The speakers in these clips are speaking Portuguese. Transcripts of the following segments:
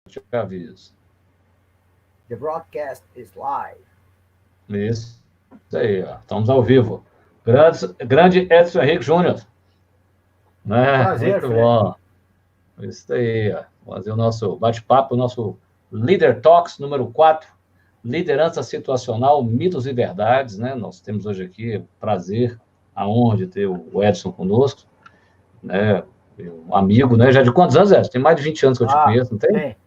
te aviso. The broadcast is live. Isso aí, ó. Estamos ao vivo. Grande Edson Henrique Júnior. Né? Prazer, Muito Fred. bom. Isso aí, ó. Fazer o nosso bate-papo, o nosso Leader Talks número 4, liderança situacional, mitos e verdades, né? Nós temos hoje aqui o prazer, a honra de ter o Edson conosco, né? Um amigo, né? Já de quantos anos, Edson? Tem mais de 20 anos que eu te conheço, não tem?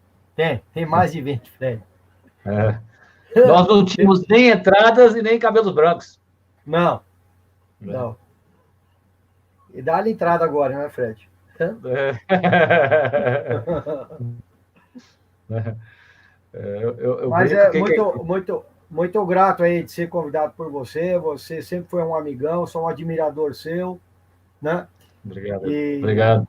Tem mais de 20, Fred. É. Nós não tínhamos nem entradas e nem cabelos brancos. Não. É. E dá-lhe entrada agora, né, Fred? Eu Mas brinco é que... muito grato aí de ser convidado por você. Você sempre foi um amigão, sou um admirador seu, né? Obrigado. E Obrigado.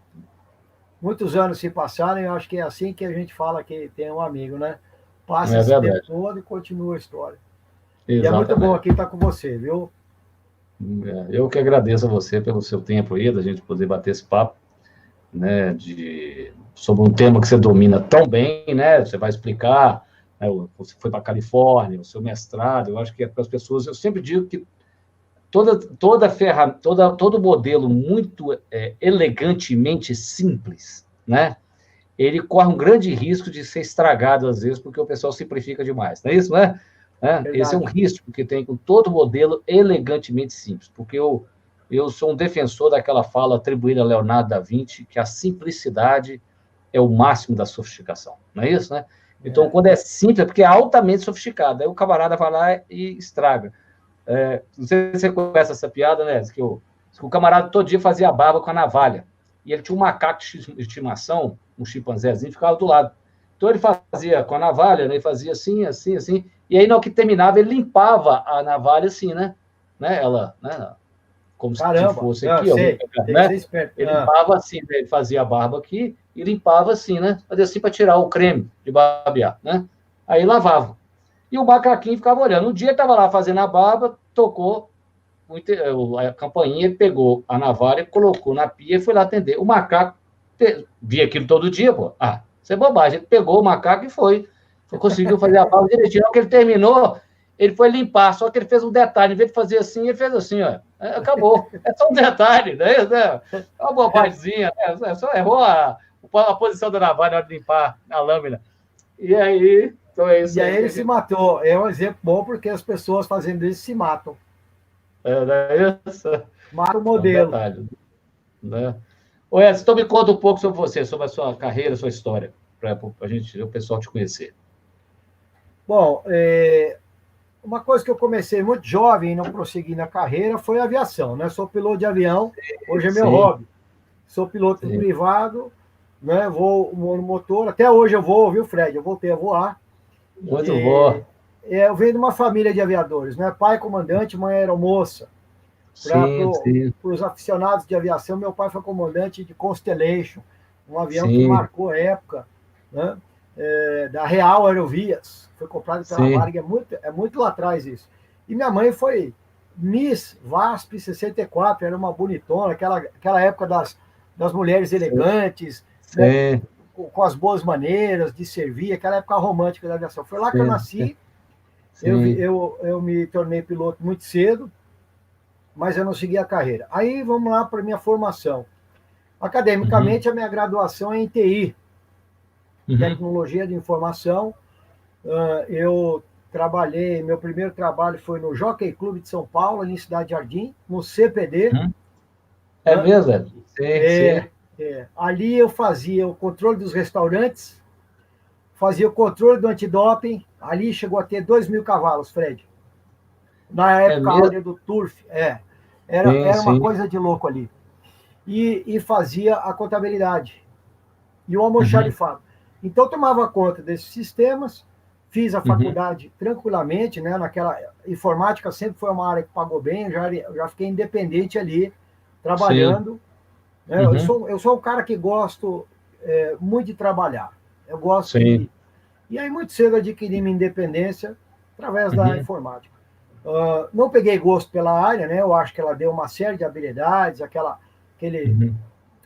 muitos anos se passaram, e eu acho que é assim que a gente fala que tem um amigo, né? Passa É esse tempo verdade. todo e continua a história. E é muito bom Exatamente. aqui estar com você, viu? Eu que agradeço a você pelo seu tempo aí, da gente poder bater esse papo, né, sobre um tema que você domina tão bem, né? Você vai explicar, né, você foi para a Califórnia, o seu mestrado, eu acho que é para as pessoas, eu sempre digo que toda ferramenta, todo modelo muito elegantemente simples, né? Ele corre um grande risco de ser estragado às vezes, porque o pessoal simplifica demais, não é isso, né? Esse é um risco que tem com todo modelo elegantemente simples, porque eu sou um defensor daquela fala atribuída a Leonardo da Vinci, que a simplicidade é o máximo da sofisticação, não é isso, né? Então, quando é simples, é porque é altamente sofisticado, aí o camarada vai lá e estraga. Não sei se você conhece essa piada, né? Que o camarada todo dia fazia barba com a navalha, e ele tinha um macaco de estimação, um chimpanzézinho, ficava do lado. Então ele fazia com a navalha, né? Ele fazia assim, assim, assim, e aí, na hora que terminava, ele limpava a navalha assim, né? Ela, né? Como se Caramba, fosse aqui, ó, sei, tem que ser né? esperto. Ele limpava assim, né? Ele fazia a barba aqui e limpava assim, né? Fazia assim para tirar o creme de barbear, né? Aí lavava. E o macaquinho ficava olhando. Um dia estava lá fazendo a barba, tocou a campainha, ele pegou a navalha, colocou na pia e foi lá atender. O macaco via aquilo todo dia, pô. Isso é bobagem. Ele pegou o macaco e foi. Ele conseguiu fazer a barba direitinho. Na hora que ele terminou, ele foi limpar, só que ele fez um detalhe. Em vez de fazer assim, ele fez assim, ó. Acabou. É só um detalhe, né? É uma bobagemzinha, né? Só errou a posição da navalha na hora de limpar a lâmina. E aí, então é isso E aí. aí ele se matou. É um exemplo bom porque as pessoas fazendo isso se matam. É isso. Mata o É um modelo. detalhe, né? Ô Edson, então me conta um pouco sobre você, sobre a sua carreira, a sua história, para a gente, o pessoal te conhecer. Bom, uma coisa que eu comecei muito jovem e não prossegui na carreira foi a aviação, né? Sou piloto de avião, hoje é meu hobby. Sou piloto privado, né? Vou no motor, até hoje eu vou, viu, Fred? Eu voltei a voar. Muito bom. Eu venho de uma família de aviadores, né? Pai comandante, mãe aeromoça. Para os aficionados de aviação, meu pai foi comandante de Constellation, um avião que marcou a época, né? Da Real Aerovias, foi comprado pela Varig, é muito lá atrás isso. E minha mãe foi Miss VASP 64, era uma bonitona, aquela época das mulheres elegantes, né? Com as boas maneiras de servir, aquela época romântica da aviação. Foi lá que eu nasci, eu me tornei piloto muito cedo, mas eu não segui a carreira. Aí vamos lá para a minha formação. Academicamente, a minha graduação é em TI, Tecnologia de Informação. Eu trabalhei, meu primeiro trabalho foi no Jockey Clube de São Paulo, em Cidade Jardim, no CPD. É mesmo? Sim. Ali eu fazia o controle dos restaurantes, fazia o controle do antidoping, ali chegou a ter 2.000 cavalos, Fred. Na época áurea do Turf, era uma coisa de louco ali. E fazia a contabilidade e o almoxarifado. Então, tomava conta desses sistemas, fiz a faculdade tranquilamente, né? Naquela informática sempre foi uma área que pagou bem, eu já fiquei independente ali, trabalhando. Né? Eu sou um cara que gosto muito de trabalhar. Eu gosto de... E aí, muito cedo, adquiri minha independência através da informática. Não peguei gosto pela área, né? Eu acho que ela deu uma série de habilidades, aquele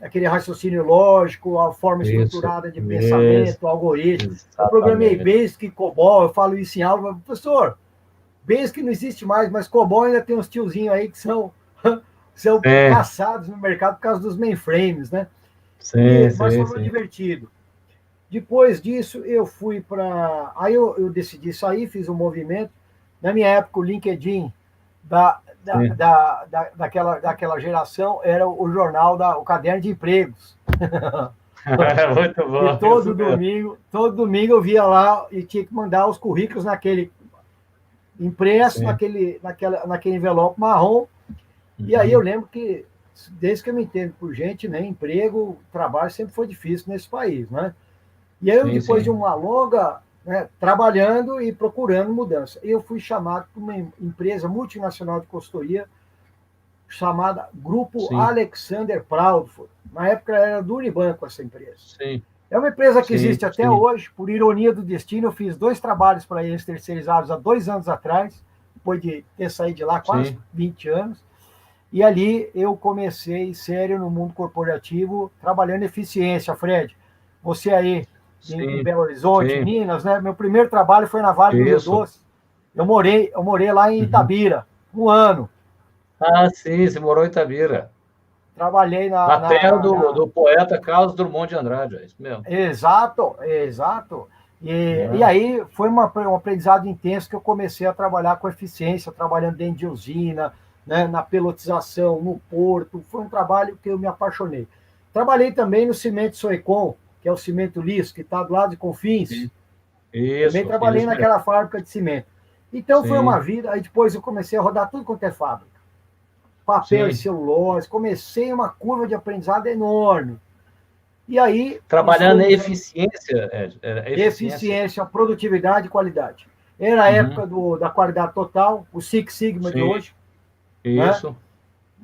aquele raciocínio lógico, a forma estruturada de pensamento, algoritmo. Eu programei Basic, COBOL, eu falo isso em aula, professor, Basic não existe mais, mas COBOL ainda tem uns tiozinhos aí que são caçados no mercado por causa dos mainframes, né? Mas foi muito divertido. Depois disso, eu fui para... Aí eu decidi sair, fiz um movimento. Na minha época, o LinkedIn daquela geração era o jornal, o Caderno de Empregos. Muito bom. E todo domingo eu via lá e tinha que mandar os currículos naquele impresso, naquele envelope marrom. E aí eu lembro que, desde que eu me entendo por gente, né, emprego, trabalho sempre foi difícil nesse país, né? E aí, depois de uma longa, né, trabalhando e procurando mudança, eu fui chamado para uma empresa multinacional de consultoria chamada Grupo Alexander Proudfoot. Na época era do Unibanco essa empresa. É uma empresa que existe até hoje. Por ironia do destino, eu fiz 2 trabalhos para eles terceirizados há 2 anos atrás, depois de ter saído de lá quase 20 anos. E ali eu comecei sério no mundo corporativo, trabalhando em eficiência, Fred. Você aí em Belo Horizonte, Minas, né? Meu primeiro trabalho foi na Vale do Rio Doce. Eu morei lá em Itabira, 1 ano. Ah, sim, você morou em Itabira. Trabalhei na terra do poeta Carlos Drummond de Andrade, é isso mesmo. Exato. E aí foi um aprendizado intenso que eu comecei a trabalhar com eficiência, trabalhando dentro de usina, né, na pelotização, no porto. Foi um trabalho que eu me apaixonei. Trabalhei também no Cimento Soecon, que é o cimento liso, que está do lado de Confins. Isso, também trabalhei naquela fábrica de cimento. Então foi uma vida, aí depois eu comecei a rodar tudo quanto é fábrica. Papel e celulose, comecei uma curva de aprendizado enorme. E aí... Trabalhando em eficiência, eficiência, produtividade e qualidade. Era a época da qualidade total, o Six Sigma de hoje. Isso. Né?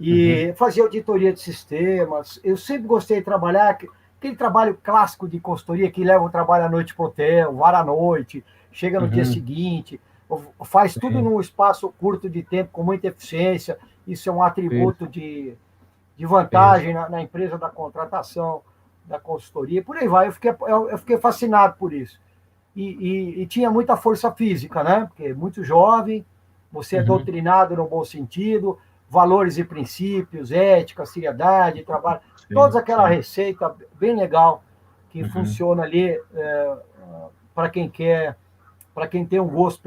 E fazia auditoria de sistemas. Eu sempre gostei de trabalhar, aquele trabalho clássico de consultoria que leva o trabalho à noite para o hotel, vara à noite, chega no dia seguinte, faz tudo num espaço curto de tempo, com muita eficiência. Isso é um atributo de vantagem na empresa da contratação, da consultoria, por aí vai. Eu fiquei fascinado por isso. E tinha muita força física, né? Porque muito jovem, você é doutrinado no bom sentido, valores e princípios, ética, seriedade, trabalho, toda aquela receita bem legal que funciona ali para quem quer, para quem tem um gosto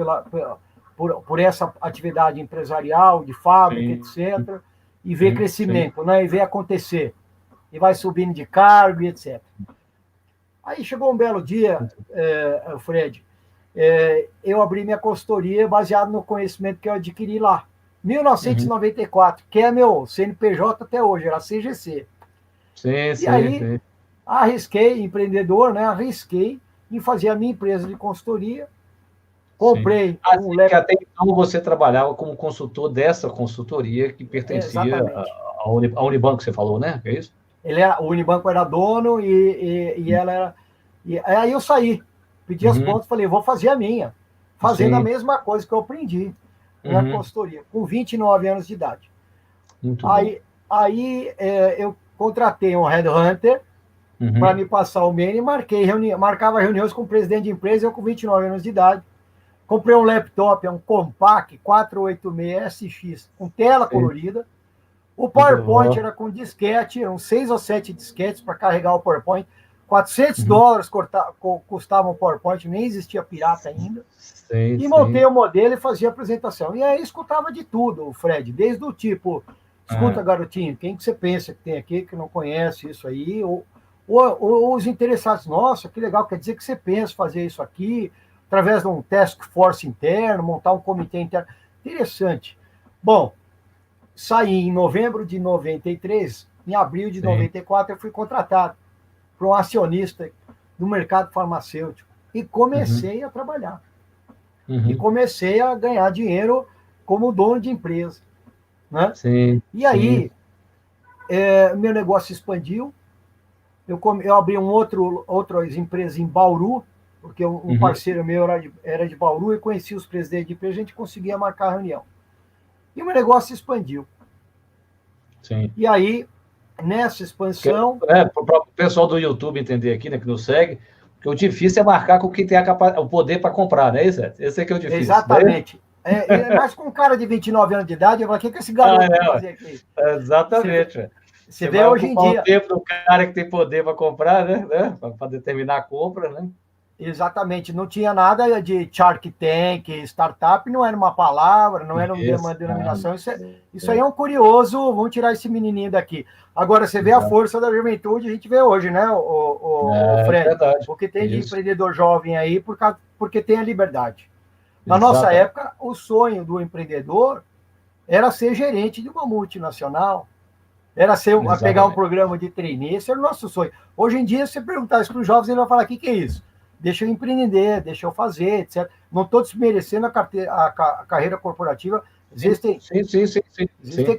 por essa atividade empresarial, de fábrica, etc., e ver crescimento, né? E ver acontecer. E vai subindo de cargo e etc. Aí chegou um belo dia, Fred, eu abri minha consultoria baseado no conhecimento que eu adquiri lá. 1994, que é meu CNPJ até hoje, era CGC. E aí, arrisquei, empreendedor, né? Arrisquei em fazer a minha empresa de consultoria. Comprei um laptop. Até então você trabalhava como consultor dessa consultoria que pertencia à Unibanco, você falou, né? É isso? O Unibanco era dono e ela era... aí eu saí, pedi as contas, falei, vou fazer a minha. Fazendo a mesma coisa que eu aprendi na consultoria, com 29 anos de idade. Aí eu contratei um headhunter para me passar o menu e marcava reuniões com o presidente de empresa, eu com 29 anos de idade. Comprei um laptop, um Compaq 486SX, com tela colorida. O PowerPoint era com disquete, eram 6 ou 7 disquetes para carregar o PowerPoint. $400 custava o PowerPoint, nem existia pirata ainda. Montei o modelo e fazia a apresentação. E aí escutava de tudo, Fred, desde o tipo, escuta, garotinho, quem que você pensa que tem aqui que não conhece isso aí? Ou os interessados, nossa, que legal, quer dizer que você pensa fazer isso aqui, através de um task force interno, montar um comitê interno. Interessante. Bom, saí em novembro de 93, em abril de 94 eu fui contratado por um acionista do mercado farmacêutico e comecei a trabalhar. E comecei a ganhar dinheiro como dono de empresa. Né? E aí, meu negócio expandiu, eu abri outras empresas em Bauru, porque um parceiro meu era de Bauru e conhecia os presidentes de empresa, a gente conseguia marcar a reunião. E o meu negócio expandiu. E aí, nessa expansão... Para o pessoal do YouTube entender aqui, né, que nos segue, que o difícil é marcar com quem tem o poder para comprar, não é isso? Esse é que é o difícil. Exatamente. Mas com um cara de 29 anos de idade, eu falo, o que esse garoto vai fazer aqui? Exatamente. Você vê hoje em dia... o tempo do cara que tem poder para comprar, né? Para determinar a compra, né? Exatamente. Não tinha nada de Shark Tank, startup, não era uma palavra, não era uma denominação. Isso aí é um curioso, vamos tirar esse menininho daqui. Agora, você vê a força da juventude, a gente vê hoje, né, o Fred? Verdade. O que tem de empreendedor jovem aí, porque tem a liberdade. Na nossa época, o sonho do empreendedor era ser gerente de uma multinacional, era pegar um programa de trainee, esse era o nosso sonho. Hoje em dia, se você perguntar isso para os jovens, ele vai falar, o que é isso? Deixa eu empreender, deixa eu fazer, etc. Não estou desmerecendo a carreira corporativa. Existem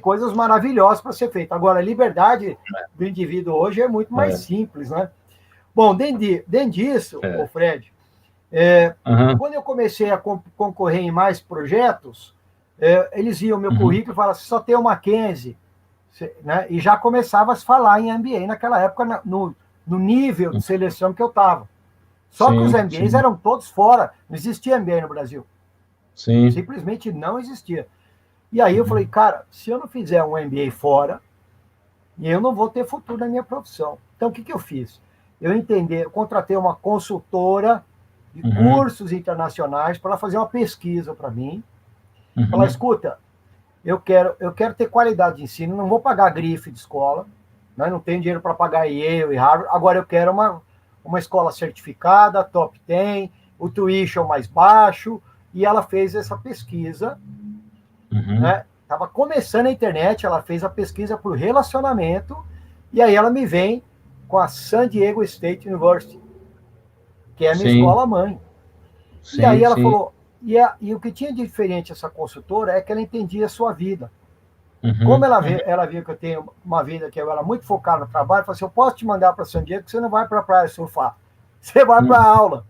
coisas maravilhosas para ser feita. Agora, a liberdade do indivíduo hoje é muito mais simples, né? Bom, dentro disso, Fred, quando eu comecei a concorrer em mais projetos, eles viam meu currículo e falavam, só tem o Mackenzie, né? E já começava a se falar em MBA naquela época, no nível de seleção que eu estava. Só que os MBAs eram todos fora, não existia MBA no Brasil. Simplesmente não existia. E aí eu falei, cara, se eu não fizer um MBA fora, eu não vou ter futuro na minha profissão. Então, o que eu fiz? Eu contratei uma consultora de cursos internacionais para fazer uma pesquisa para mim. Falar, escuta, eu quero ter qualidade de ensino, não vou pagar grife de escola, né? Não tenho dinheiro para pagar Yale e Harvard, agora eu quero uma escola certificada, top 10, o tuition mais baixo, e ela fez essa pesquisa, né? Estava começando a internet, ela fez a pesquisa por relacionamento, e aí ela me vem com a San Diego State University, que é a minha escola-mãe. E aí ela falou, e o que tinha de diferente essa consultora é que ela entendia a sua vida. Como ela viu que eu tenho uma vida que eu era muito focada no trabalho, falou assim, eu posso te mandar para San Diego, que você não vai para a praia surfar, você vai para a aula.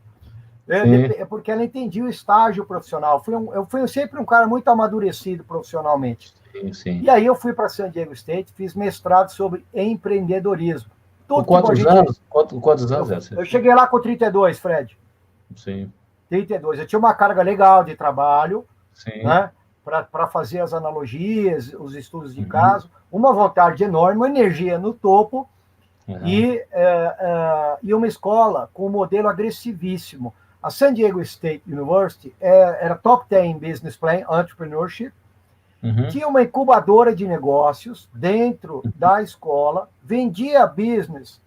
Porque ela entendia o estágio profissional. Eu fui sempre um cara muito amadurecido profissionalmente. E aí eu fui para San Diego State, fiz mestrado sobre empreendedorismo. Com quantos anos? Quantos anos eu cheguei lá com 32, Fred. 32. Eu tinha uma carga legal de trabalho, né? Para fazer as analogias, os estudos de caso, uma vontade enorme, uma energia no topo e uma escola com um modelo agressivíssimo. A San Diego State University era top 10 em Business Plan, Entrepreneurship, tinha uma incubadora de negócios dentro da escola, vendia business,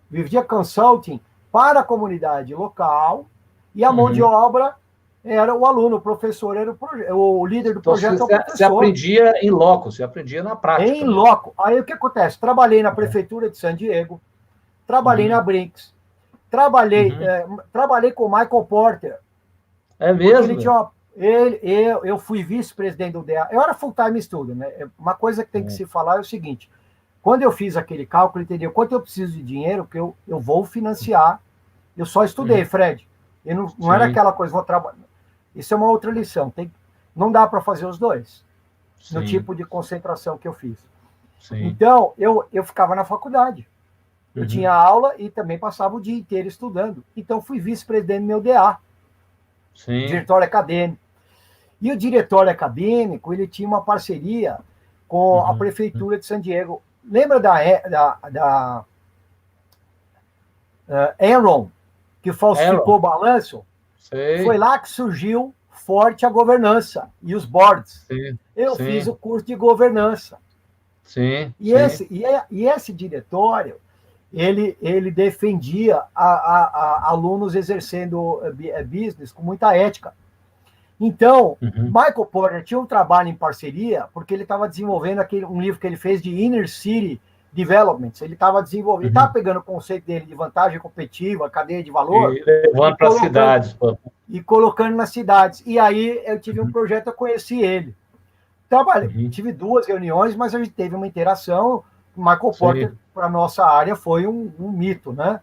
vendia consulting para a comunidade local e a mão de obra era o aluno, o professor era o líder do projeto. Então, você aprendia em loco, você aprendia na prática. Em loco. Aí o que acontece? Trabalhei na prefeitura de San Diego, trabalhei na Brinks, trabalhei com o Michael Porter. É mesmo? Eu fui vice-presidente do DA. Eu era full-time student, né? Uma coisa que tem que se falar é o seguinte, quando eu fiz aquele cálculo, entendeu? Quanto eu preciso de dinheiro, que eu vou financiar. Eu só estudei, Fred. Eu não era aquela coisa, vou trabalhar. Isso é uma outra lição. Não dá para fazer os dois, no tipo de concentração que eu fiz. Então, eu ficava na faculdade. Eu tinha aula e também passava o dia inteiro estudando. Então, fui vice-presidente do meu DA, diretório acadêmico. E o diretório acadêmico, ele tinha uma parceria com a prefeitura de San Diego. Lembra da Enron, que falsificou o balanço? Foi lá que surgiu forte a governança e os boards. Eu fiz o curso de governança. Esse diretório, ele defendia alunos exercendo business com muita ética. Então, Michael Porter tinha um trabalho em parceria, porque ele estava desenvolvendo um livro que ele fez de Inner City Development. Ele estava desenvolvendo, ele estava pegando o conceito dele de vantagem competitiva, cadeia de valor, e levando para as cidades. E colocando nas cidades. E aí eu tive um projeto, eu conheci ele. Tive 2 reuniões, mas a gente teve uma interação. O Michael Porter, para a nossa área, foi um mito, né?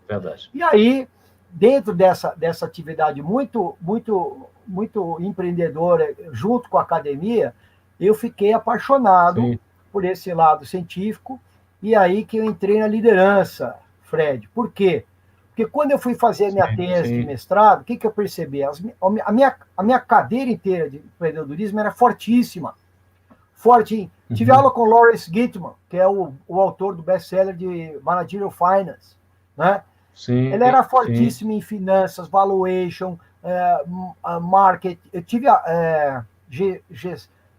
Verdade. E aí, dentro dessa atividade muito, muito, muito empreendedora, junto com a academia, eu fiquei apaixonado por esse lado científico, e aí que eu entrei na liderança, Fred. Por quê? Porque quando eu fui fazer a minha tese de mestrado, o que eu percebi? A minha cadeira inteira de empreendedorismo era fortíssima. Forte. Tive aula com Lawrence Gitman, que é o autor do best-seller de Managerial Finance, né? Ele era fortíssimo em finanças, valuation, market. Eu tive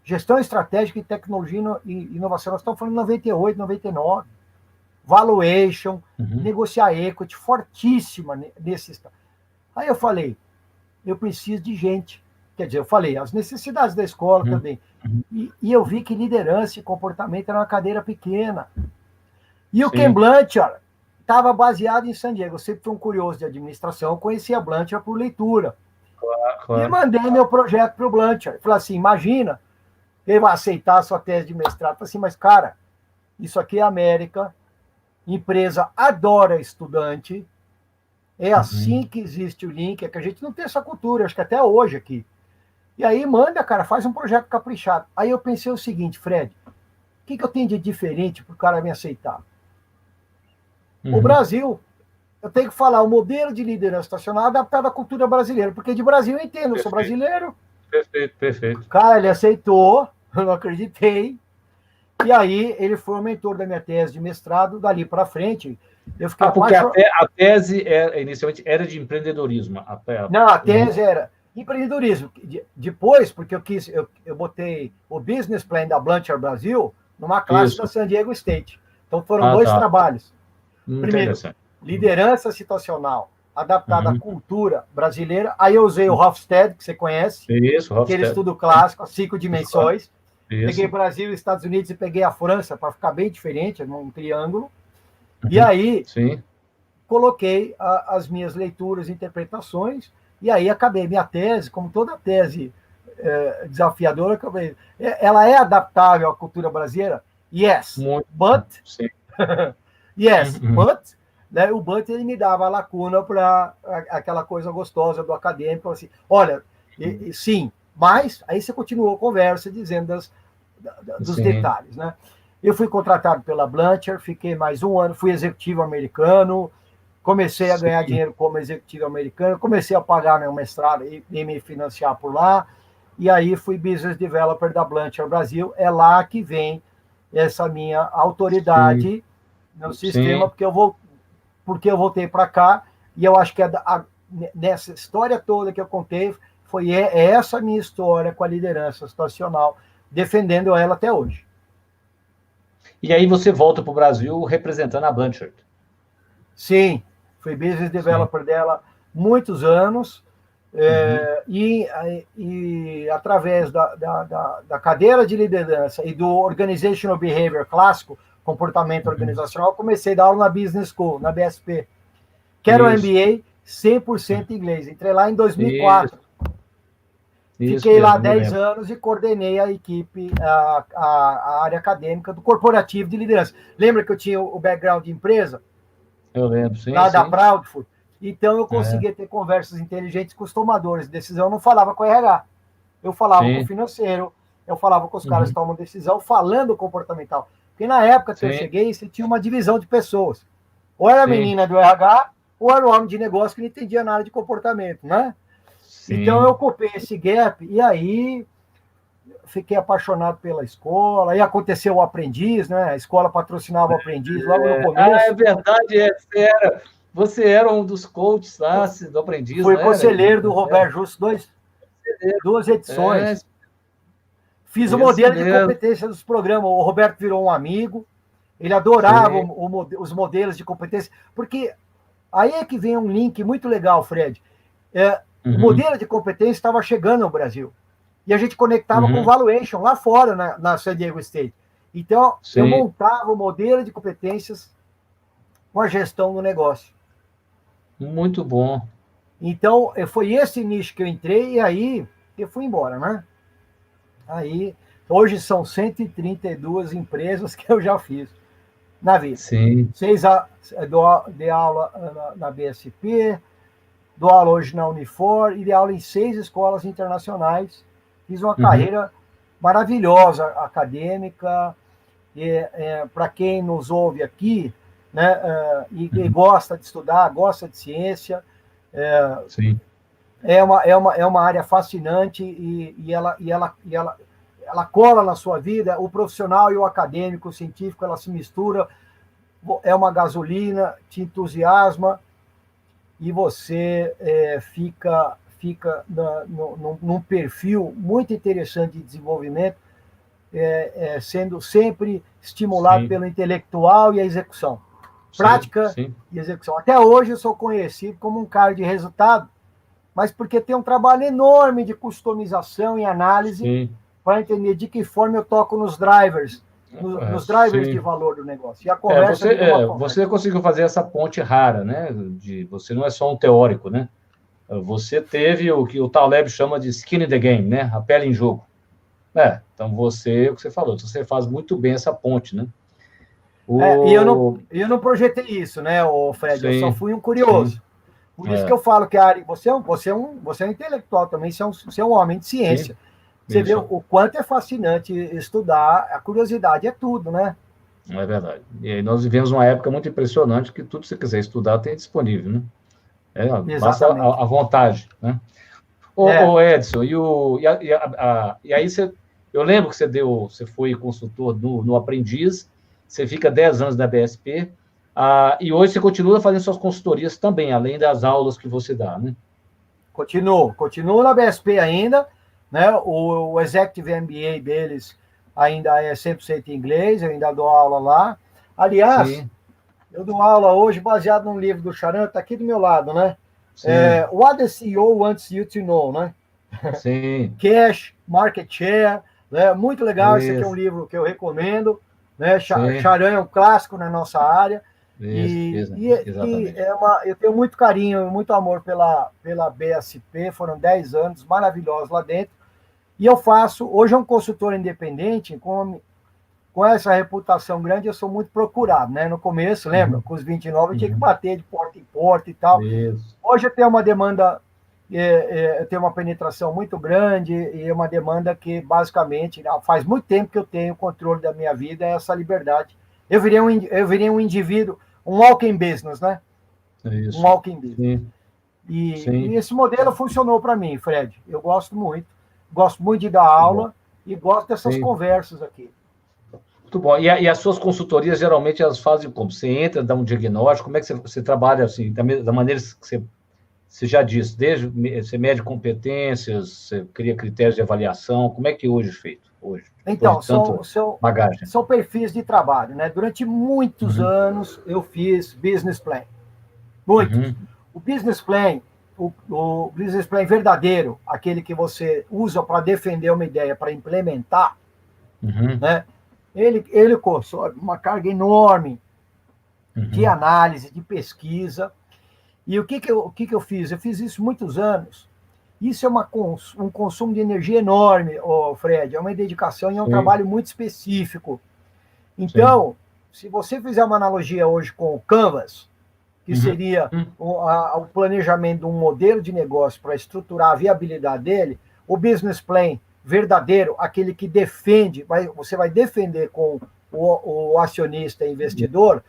gestão estratégica e tecnologia e inovação. Nós estamos falando de 98, 99. Valuation, negociar equity, fortíssima nesse estado. Aí eu falei, eu preciso de gente. Quer dizer, eu falei, as necessidades da escola também. E eu vi que liderança e comportamento era uma cadeira pequena. E o Ken Blanchard estava baseado em San Diego. Eu sempre fui um curioso de administração, eu conhecia Blanchard por leitura. Claro. E mandei meu projeto para o Blanchard. Falei assim, imagina, ele vai aceitar a sua tese de mestrado. Falei assim, mas cara, isso aqui é América, empresa adora estudante, é assim que existe o link, é que a gente não tem essa cultura, acho que até hoje aqui. E aí manda, cara, faz um projeto caprichado. Aí eu pensei o seguinte, Fred, o que eu tenho de diferente para o cara me aceitar? O Brasil, eu tenho que falar, o modelo de liderança estacional adaptado à cultura brasileira, porque de Brasil eu entendo, eu sou brasileiro. Perfeito. Cara, ele aceitou, eu não acreditei. E aí ele foi o mentor da minha tese de mestrado, dali para frente. Eu fiquei porque a tese inicialmente era de empreendedorismo. Não, a tese era empreendedorismo. Depois, porque eu botei o business plan da Blanchard Brasil numa classe da San Diego State. Então foram dois trabalhos. Primeiro, liderança situacional adaptada à cultura brasileira. Aí eu usei o Hofstede, que você conhece, aquele estudo clássico, as 5 dimensões. Peguei Brasil, Estados Unidos e peguei a França para ficar bem diferente, num triângulo. E aí coloquei as minhas leituras e interpretações, e aí acabei minha tese, como toda tese desafiadora, ela é adaptável à cultura brasileira? Yes, but... yes, but... Né, o but ele me dava a lacuna para aquela coisa gostosa do acadêmico, assim, olha, sim, mas aí você continuou a conversa dizendo dos detalhes, né? Eu fui contratado pela Blanchard, fiquei mais um ano, fui executivo americano, comecei a ganhar dinheiro como executivo americano, comecei a pagar meu mestrado e me financiar por lá, e aí fui business developer da Blanchard Brasil. É lá que vem essa minha autoridade no sistema, porque eu voltei para cá, e eu acho que nessa história toda que eu contei, foi essa minha história com a liderança situacional, defendendo ela até hoje. E aí você volta para o Brasil representando a Blanchard. Sim, fui business developer dela muitos anos, e através da cadeira de liderança e do Organizational Behavior clássico, comportamento organizacional, comecei a dar aula na Business School, na BSP, que era um MBA 100% inglês. Entrei lá em 2004. Fiquei lá 10 anos e coordenei a equipe, a área acadêmica do corporativo de liderança. Lembra que eu tinha o background de empresa? Eu lembro, sim. Lá da Proudfoot. Então, eu conseguia ter conversas inteligentes com os tomadores de decisão. Eu não falava com o RH. Eu falava com o financeiro, eu falava com os caras que tomam decisão, falando comportamental. Porque na época que eu cheguei, você tinha uma divisão de pessoas. Ou era a menina do RH, ou era o homem de negócio que não entendia nada de comportamento, né? Então, eu ocupei esse gap, e aí fiquei apaixonado pela escola, aí aconteceu o aprendiz, né? A escola patrocinava o aprendiz logo no começo. É verdade, você era um dos coaches lá do aprendiz. Fui conselheiro do Roberto Justo, duas edições. Fiz o modelo de competência dos programas. O Roberto virou um amigo, ele adorava os modelos de competência, porque aí é que vem um link muito legal, Fred. O modelo de competência estava chegando ao Brasil. E a gente conectava com valuation lá fora, na San Diego State. Então, eu montava o modelo de competências com a gestão do negócio. Muito bom. Então, foi esse nicho que eu entrei, e aí eu fui embora, né? Aí, hoje são 132 empresas que eu já fiz na vida. Sim. Dei aula na BSP, dou aula hoje na Unifor, e dei aula em 6 escolas internacionais. Fiz uma carreira maravilhosa, acadêmica, para quem nos ouve aqui, né, e gosta de estudar, gosta de ciência, Sim. é uma área fascinante e ela cola na sua vida, o profissional e o acadêmico, o científico, ela se mistura, é uma gasolina, te entusiasma e você fica num perfil muito interessante de desenvolvimento, sendo sempre estimulado Sim. pelo intelectual e a execução. Prática sim. e execução. Até hoje eu sou conhecido como um cara de resultado, mas porque tem um trabalho enorme de customização e análise para entender de que forma eu toco nos drivers, nos drivers de valor do negócio. E a conversa você conseguiu fazer essa ponte rara, né? Você não é só um teórico, né? Você teve o que o Taleb chama de skin in the game, né? A pele em jogo. Então o que você falou, você faz muito bem essa ponte, né? E eu não projetei isso, né, Fred? Eu só fui um curioso. Por isso que eu falo que você é um intelectual também, você é um homem de ciência. Sim, você vê o quanto é fascinante estudar, a curiosidade é tudo, né? É verdade. E aí nós vivemos uma época muito impressionante que tudo que você quiser estudar tem disponível, né? Basta a vontade, né? Ô Edson, e aí eu lembro que você foi consultor no Aprendiz, você fica 10 anos da BSP, e hoje você continua fazendo suas consultorias também, além das aulas que você dá, né? Continuo na BSP ainda, né? O Executive MBA deles ainda é 100% em inglês, eu ainda dou aula lá. Aliás, eu dou aula hoje baseado num livro do Charan, está aqui do meu lado, né? What the CEO Wants You to Know, né? Sim. Cash, Market Share, né? Muito legal, esse aqui é um livro que eu recomendo, né? Charan é um clássico na nossa área. Eu tenho muito carinho, muito amor pela BSP, foram 10 anos maravilhosos lá dentro, e eu hoje é um consultor independente, com essa reputação grande, eu sou muito procurado, né? No começo, lembra? Com os 29 eu tinha que bater de porta em porta e tal. Hoje eu tenho uma demanda, eu tenho uma penetração muito grande, e é uma demanda que, basicamente, faz muito tempo que eu tenho controle da minha vida, essa liberdade. Eu virei um indivíduo, um walking business, né? Um walking business. E esse modelo funcionou para mim, Fred. Eu gosto muito de dar aula e gosto dessas conversas aqui. Muito bom. E as suas consultorias, geralmente, elas fazem como? Você entra, dá um diagnóstico, como é que você trabalha, assim, da maneira que você já disse, você mede competências, você cria critérios de avaliação, como é que hoje é feito? Então, são perfis de trabalho, né? Durante muitos anos eu fiz business plan. Muitos. O business plan, o business plan verdadeiro, aquele que você usa para defender uma ideia, para implementar, né? Ele consome uma carga enorme de análise, de pesquisa. E o que eu fiz? Eu fiz isso muitos anos. Isso é um consumo de energia enorme, Fred, é uma dedicação e é um trabalho muito específico. Então, se você fizer uma analogia hoje com o Canvas, que seria o planejamento de um modelo de negócio para estruturar a viabilidade dele, o business plan verdadeiro, aquele que defende, você vai defender com o acionista investidor,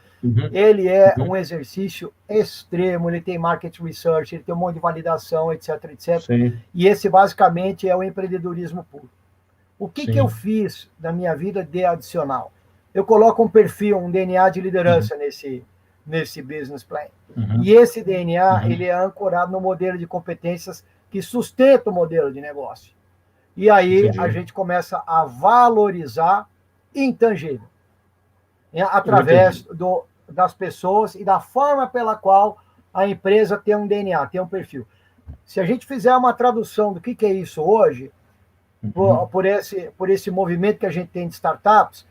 ele é um exercício extremo, ele tem market research, ele tem um monte de validação, etc, etc. E esse, basicamente, é o empreendedorismo puro. O que eu fiz na minha vida de adicional? Eu coloco um perfil, um DNA de liderança nesse business plan. E esse DNA, ele é ancorado no modelo de competências que sustenta o modelo de negócio. E aí a gente começa a valorizar intangível, através das pessoas e da forma pela qual a empresa tem um DNA, tem um perfil. Se a gente fizer uma tradução do que é isso hoje, por esse movimento que a gente tem de startups,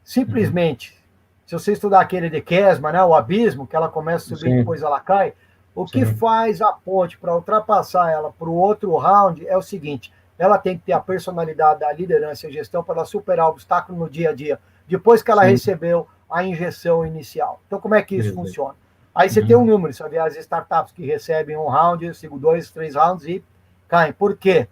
simplesmente, se você estudar aquele de Kesman, né, o abismo, que ela começa a subir e depois ela cai, o que faz a ponte para ultrapassar ela para o outro round é o seguinte: ela tem que ter a personalidade da liderança e gestão para ela superar o obstáculo no dia a dia, depois que ela recebeu a injeção inicial. Então, como é que isso funciona? Aí você tem um número, sabe? As startups que recebem um round, 2, 3 rounds e caem. Por quê?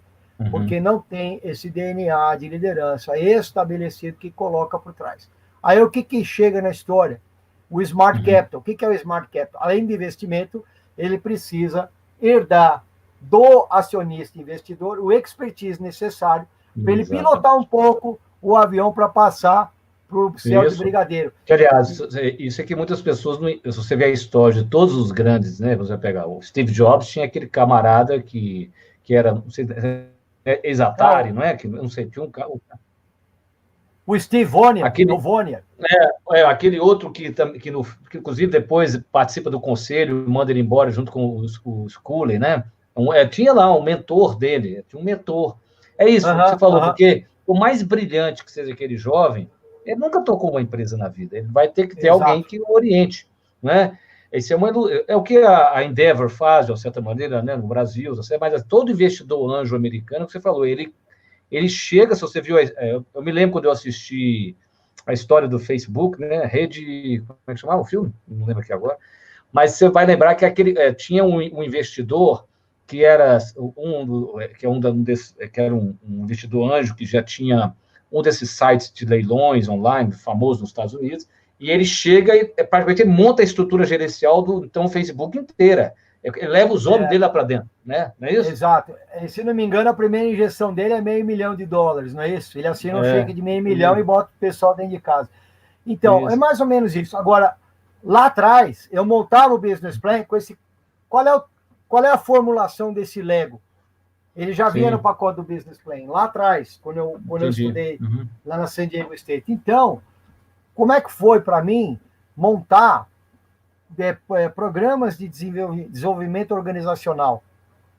Porque não tem esse DNA de liderança estabelecido que coloca por trás. Aí o que chega na história? O Smart Capital. O que é o Smart Capital? Além de investimento, ele precisa herdar do acionista investidor o expertise necessário para ele pilotar um pouco o avião para passar para o céu de brigadeiro. Que, aliás, isso é que muitas pessoas, se você vê a história de todos os grandes, né? Você vai pegar o Steve Jobs, tinha aquele camarada que era, não sei, ex-Atari, não é? Que, não sei, tinha o Steve Wozniak. Aquele outro que inclusive depois participa do conselho, manda ele embora junto com o Sculley, né? Tinha lá um mentor dele, tinha um mentor. É isso que você falou, porque o mais brilhante que seja aquele jovem, ele nunca tocou uma empresa na vida, ele vai ter que ter alguém que o oriente, né? Esse é o que a Endeavor faz, de certa maneira, né, no Brasil, mas todo investidor anjo americano, que você falou, ele chega, se você viu, eu me lembro quando eu assisti a história do Facebook, né, como é que chamava o filme? Não lembro aqui agora, mas você vai lembrar que tinha um investidor que era um investidor anjo que já tinha um desses sites de leilões online, famoso nos Estados Unidos, e ele chega e praticamente monta a estrutura gerencial do então Facebook inteira. Ele leva os homens dele lá para dentro, né? Não é isso? Exato. Se não me engano, a primeira injeção dele é $500 milhão, não é isso? Ele assina um cheque de $500 milhão e bota o pessoal dentro de casa. Então, é mais ou menos isso. Agora, lá atrás, eu montava o business plan com esse... Qual é a formulação desse Lego? Ele já vinha no pacote do business plan, lá atrás, quando eu estudei lá na San Diego State. Então, como é que foi para mim montar programas de desenvolvimento organizacional?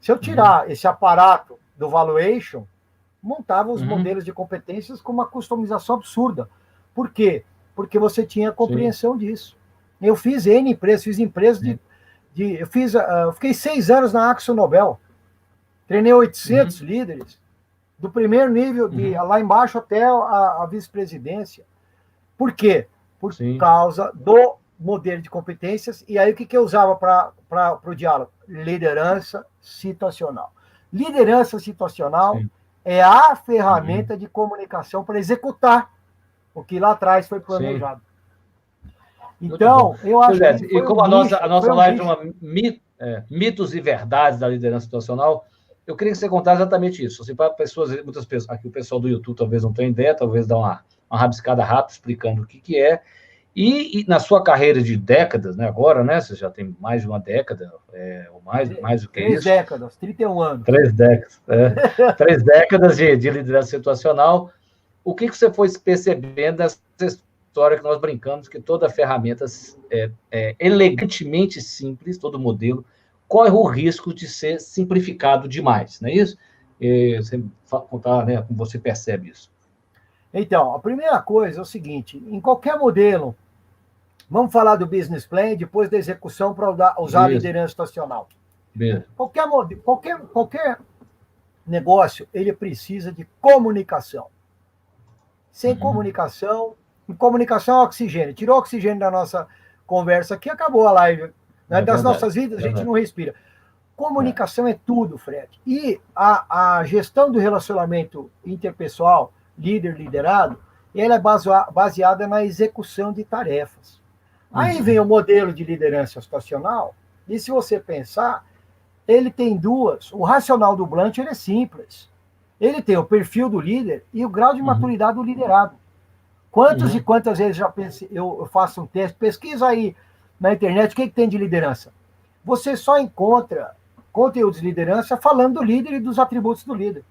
Se eu tirar esse aparato do valuation, montava os modelos de competências com uma customização absurda. Por quê? Porque você tinha compreensão disso. Eu fiz empresas, eu fiquei 6 anos na Axo Nobel, treinei 800 líderes, do primeiro nível, lá embaixo até a vice-presidência. Por quê? Por causa do modelo de competências. E aí, o que eu usava para o diálogo? Liderança situacional. Liderança situacional é a ferramenta de comunicação para executar o que lá atrás foi planejado. Então, eu acho que... E como a nossa live chama Mitos e Verdades da Liderança Situacional, eu queria que você contasse exatamente isso. Assim, para muitas pessoas, aqui o pessoal do YouTube talvez não tenha ideia, talvez dá uma rabiscada rápida explicando o que é. E na sua carreira de décadas, né, agora, né, você já tem mais de uma década, ou mais do que 3 isso. 3 décadas, 31 anos. 3 décadas, 3 décadas de liderança situacional. O que você foi percebendo dessa história que nós brincamos, que toda ferramenta é elegantemente simples, todo modelo, corre o risco de ser simplificado demais, não é isso? Você contar, né, como você percebe isso. Então, a primeira coisa é o seguinte, em qualquer modelo, vamos falar do business plan, depois da execução para usar a liderança situacional. Qualquer negócio, ele precisa de comunicação. Sem comunicação é oxigênio. Tirou oxigênio da nossa conversa aqui, acabou a live. Né? Das nossas vidas, a gente não respira. Comunicação é tudo, Fred. E a gestão do relacionamento interpessoal, líder-liderado, ela é baseada na execução de tarefas. Aí vem o modelo de liderança situacional, e se você pensar, ele tem duas. O racional do Blunt ele é simples. Ele tem o perfil do líder e o grau de maturidade do liderado. Quantas e quantas vezes eu faço um teste, pesquisa aí na internet o que tem de liderança. Você só encontra conteúdos de liderança falando do líder e dos atributos do líder.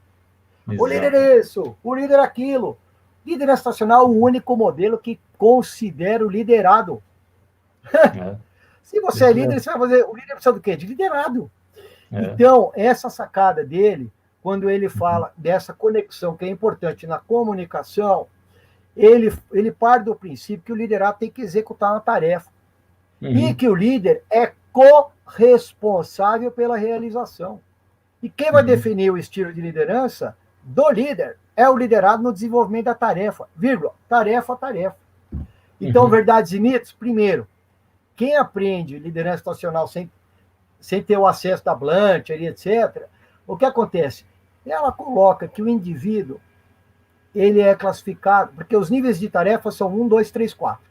Exato. O líder é isso, o líder é aquilo. Liderança situacional é o único modelo que considera o liderado. Se você é líder, você vai fazer... O líder precisa do quê? De liderado. Então, essa sacada dele, quando ele fala dessa conexão que é importante na comunicação, ele parte do princípio que o liderado tem que executar uma tarefa. E que o líder é corresponsável pela realização. E quem vai definir o estilo de liderança do líder é o liderado no desenvolvimento da tarefa, tarefa a tarefa. Então, verdades e mitos, primeiro, quem aprende liderança situacional sem ter o acesso da Blunt, etc., o que acontece? Ela coloca que o indivíduo ele é classificado, porque os níveis de tarefa são 1, 2, 3, 4.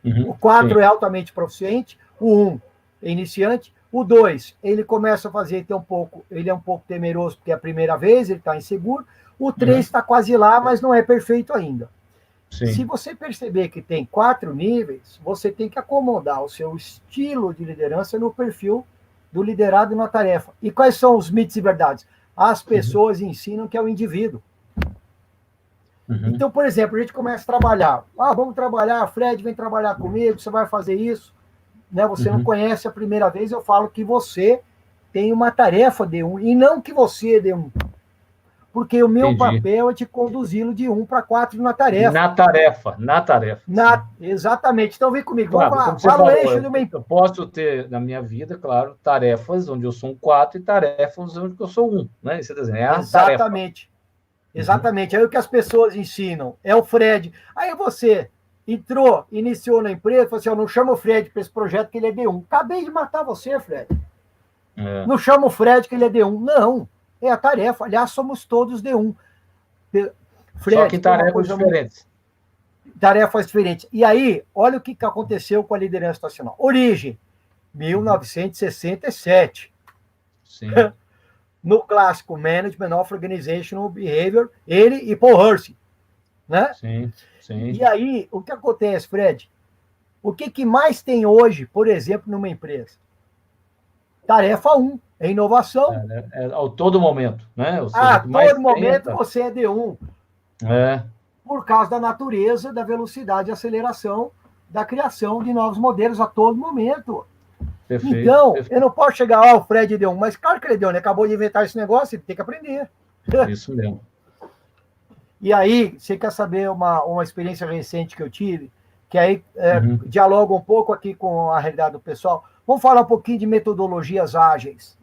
Uhum, O 4 sim. é altamente proficiente, o 1 é iniciante, o 2, ele começa a fazer, ele é um pouco temeroso, porque é a primeira vez, ele está inseguro, o 3 está quase lá, mas não é perfeito ainda. Se Sim. você perceber que tem 4 níveis, você tem que acomodar o seu estilo de liderança no perfil do liderado na tarefa. E quais são os mitos e verdades? As pessoas ensinam que é o indivíduo. Uhum. Então, por exemplo, a gente começa a trabalhar. Vamos trabalhar, Fred, vem trabalhar comigo, você vai fazer isso. Né? Você não conhece a primeira vez, eu falo que você tem uma tarefa D1, e não que você é D1. Porque o meu Entendi. papel é de conduzi-lo de 1 para 4 na tarefa. Na tarefa. Exatamente. Então, vem comigo. Vamos Claro, lá. como você Fala o falou, eixo de uma eu posso ter na minha vida, claro, tarefas onde eu sou um 4 e tarefas onde eu sou um, né? Esse desenho é a tarefa. Exatamente. Exatamente. Aí o que as pessoas ensinam é o Fred. Aí você iniciou na empresa, falou assim, não chama o Fred para esse projeto que ele é D1. Acabei de matar você, Fred. Não chama o Fred que ele é D1. Não, é a tarefa. Aliás, somos todos D1. Fred, só que tarefas diferentes. Tarefas diferentes. E aí, olha o que aconteceu com a liderança estacional. Origem, 1967. Sim. No clássico Management of Organizational Behavior, ele e Paul Hersey. Né? Sim, sim. E aí, o que acontece, Fred? O que mais tem hoje, por exemplo, numa empresa? Tarefa 1, é inovação. A todo momento, né? Ou seja, a todo momento você é D1. Por causa da natureza, da velocidade de aceleração, da criação de novos modelos a todo momento. Perfeito, então, eu não posso chegar, o Fred é D1, mas claro que ele é D1, ele acabou de inventar esse negócio, ele tem que aprender. Isso mesmo. E aí, você quer saber uma experiência recente que eu tive, que aí dialoga um pouco aqui com a realidade do pessoal. Vamos falar um pouquinho de metodologias ágeis.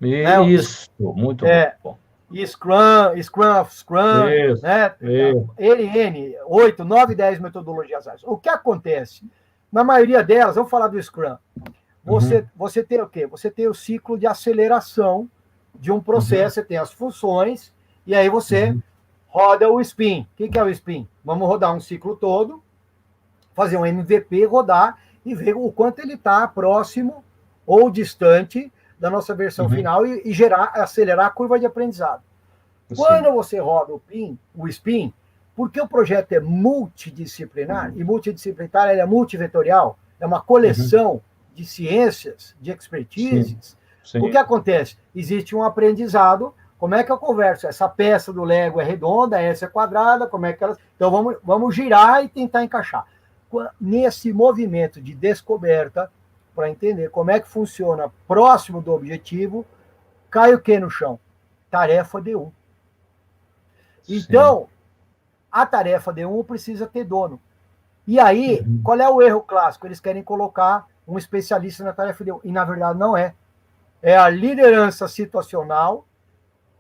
Isso, muito bom. Scrum, isso, né? Isso. LN, 8, 9, 10 metodologias ágeis. O que acontece? Na maioria delas, vamos falar do Scrum. Você tem o quê? Você tem o ciclo de aceleração de um processo, você tem as funções, e aí você roda o spin. O que é o spin? Vamos rodar um ciclo todo, fazer um MVP, rodar e ver o quanto ele está próximo ou distante da nossa versão final e acelerar a curva de aprendizado. Sim. Quando você roda o spin, porque o projeto é multidisciplinar, e multidisciplinar é multivetorial, é uma coleção de ciências, de expertises, sim. O que acontece? Existe um aprendizado. Como é que eu converso? Essa peça do Lego é redonda, essa é quadrada, como é que ela... Então vamos girar e tentar encaixar. Nesse movimento de descoberta, para entender como é que funciona próximo do objetivo, cai o que no chão? Tarefa D1. Então, a tarefa D1 precisa ter dono. E aí, qual é o erro clássico? Eles querem colocar um especialista na tarefa D1, e na verdade não é. É a liderança situacional,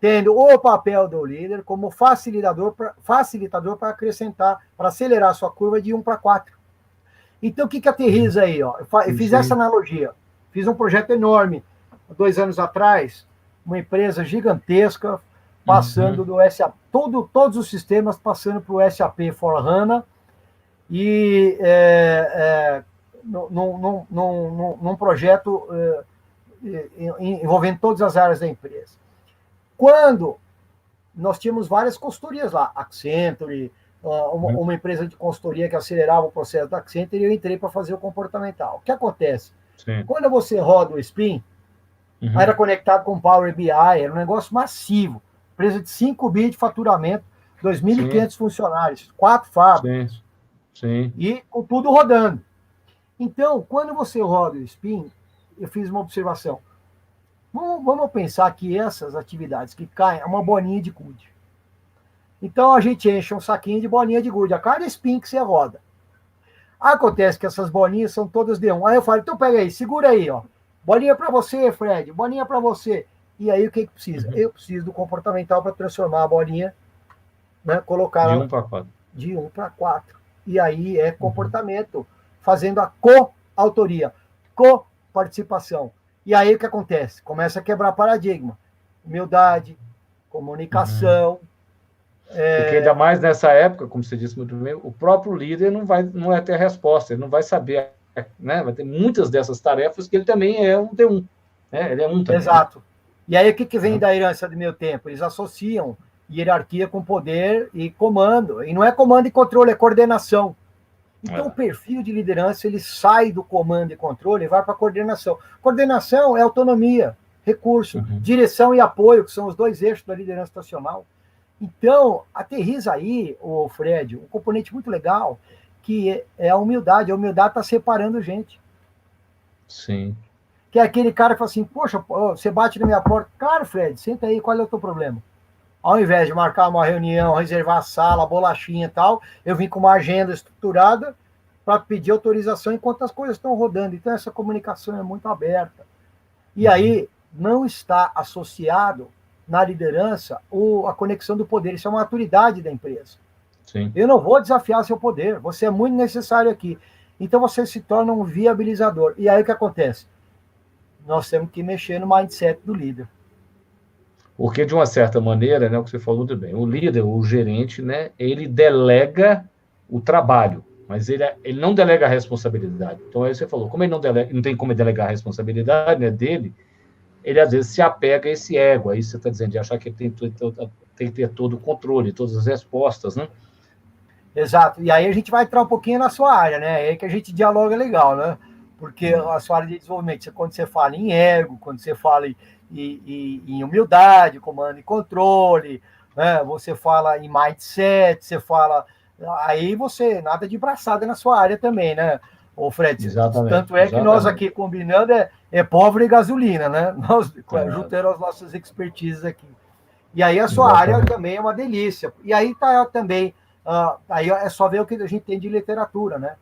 tendo o papel do líder como facilitador para acrescentar, para acelerar a sua curva de 1 para 4. Então, o que aterriza aí? Eu fiz essa analogia. Fiz um projeto enorme, 2 anos atrás, uma empresa gigantesca, passando do SAP, todos os sistemas passando para o SAP S/4HANA, e num projeto envolvendo todas as áreas da empresa. Quando nós tínhamos várias consultorias lá, Accenture, uma empresa de consultoria que acelerava o processo da Accenture, e eu entrei para fazer o comportamental. O que acontece? Sim. Quando você roda o Spin, era conectado com Power BI, era um negócio massivo, empresa de 5 bi de faturamento, 2.500 funcionários, 4 fábricas, e com tudo rodando. Então, quando você roda o Spin, eu fiz uma observação. Vamos pensar que essas atividades que caem é uma bolinha de gude. Então, a gente enche um saquinho de bolinha de gude a cada spin que você roda. Acontece que essas bolinhas são todas D1. Aí eu falo, então pega aí, segura aí, ó. Bolinha para você, Fred, bolinha para você. E aí o que precisa? Eu preciso do comportamental para transformar a bolinha, né, colocar de 1 para 4. De 1 para 4. E aí é comportamento, fazendo a coautoria, coparticipação. E aí o que acontece? Começa a quebrar paradigma. Humildade, comunicação, Porque ainda mais nessa época, como você disse muito bem, o próprio líder não vai ter a resposta, ele não vai saber, né? Vai ter muitas dessas tarefas que ele também é um T1, né? Ele é um também. Exato. Né? E aí o que vem da herança do meu tempo? Eles associam hierarquia com poder e comando. E não é comando e controle, é coordenação. Então, o perfil de liderança, ele sai do comando e controle e vai para a coordenação. Coordenação é autonomia, recurso, direção e apoio, que são os dois eixos da liderança estacional. Então, aterriza aí, o Fred, um componente muito legal, que é a humildade. A humildade está separando gente. Sim. Que é aquele cara que fala assim, poxa, você bate na minha porta. Cara, Fred, senta aí, qual é o teu problema? Ao invés de marcar uma reunião, reservar a sala, bolachinha e tal, eu vim com uma agenda estruturada para pedir autorização enquanto as coisas estão rodando. Então, essa comunicação é muito aberta. E aí, não está associado na liderança a conexão do poder. Isso é uma maturidade da empresa. Sim. Eu não vou desafiar seu poder. Você é muito necessário aqui. Então, você se torna um viabilizador. E aí, o que acontece? Nós temos que mexer no mindset do líder. Porque, de uma certa maneira, né, o que você falou muito bem, o líder, o gerente, né, ele delega o trabalho, mas ele não delega a responsabilidade. Então, aí você falou, como ele não tem como delegar a responsabilidade, né, dele, ele às vezes se apega a esse ego, aí você está dizendo, de achar que ele tem que ter todo o controle, todas as respostas, né? Exato, e aí a gente vai entrar um pouquinho na sua área, né? É aí que a gente dialoga legal, né? Porque a sua área de desenvolvimento, quando você fala em ego, quando você fala em humildade, comando e controle, né? Você fala em mindset, você fala... Aí você, nada de braçada na sua área também, né, ô Fred? Exatamente. Tanto é que nós aqui combinando é pobre e gasolina, né? Nós juntando as nossas expertises aqui. E aí a sua área também é uma delícia. E aí tá também... aí é só ver o que a gente tem de literatura, né?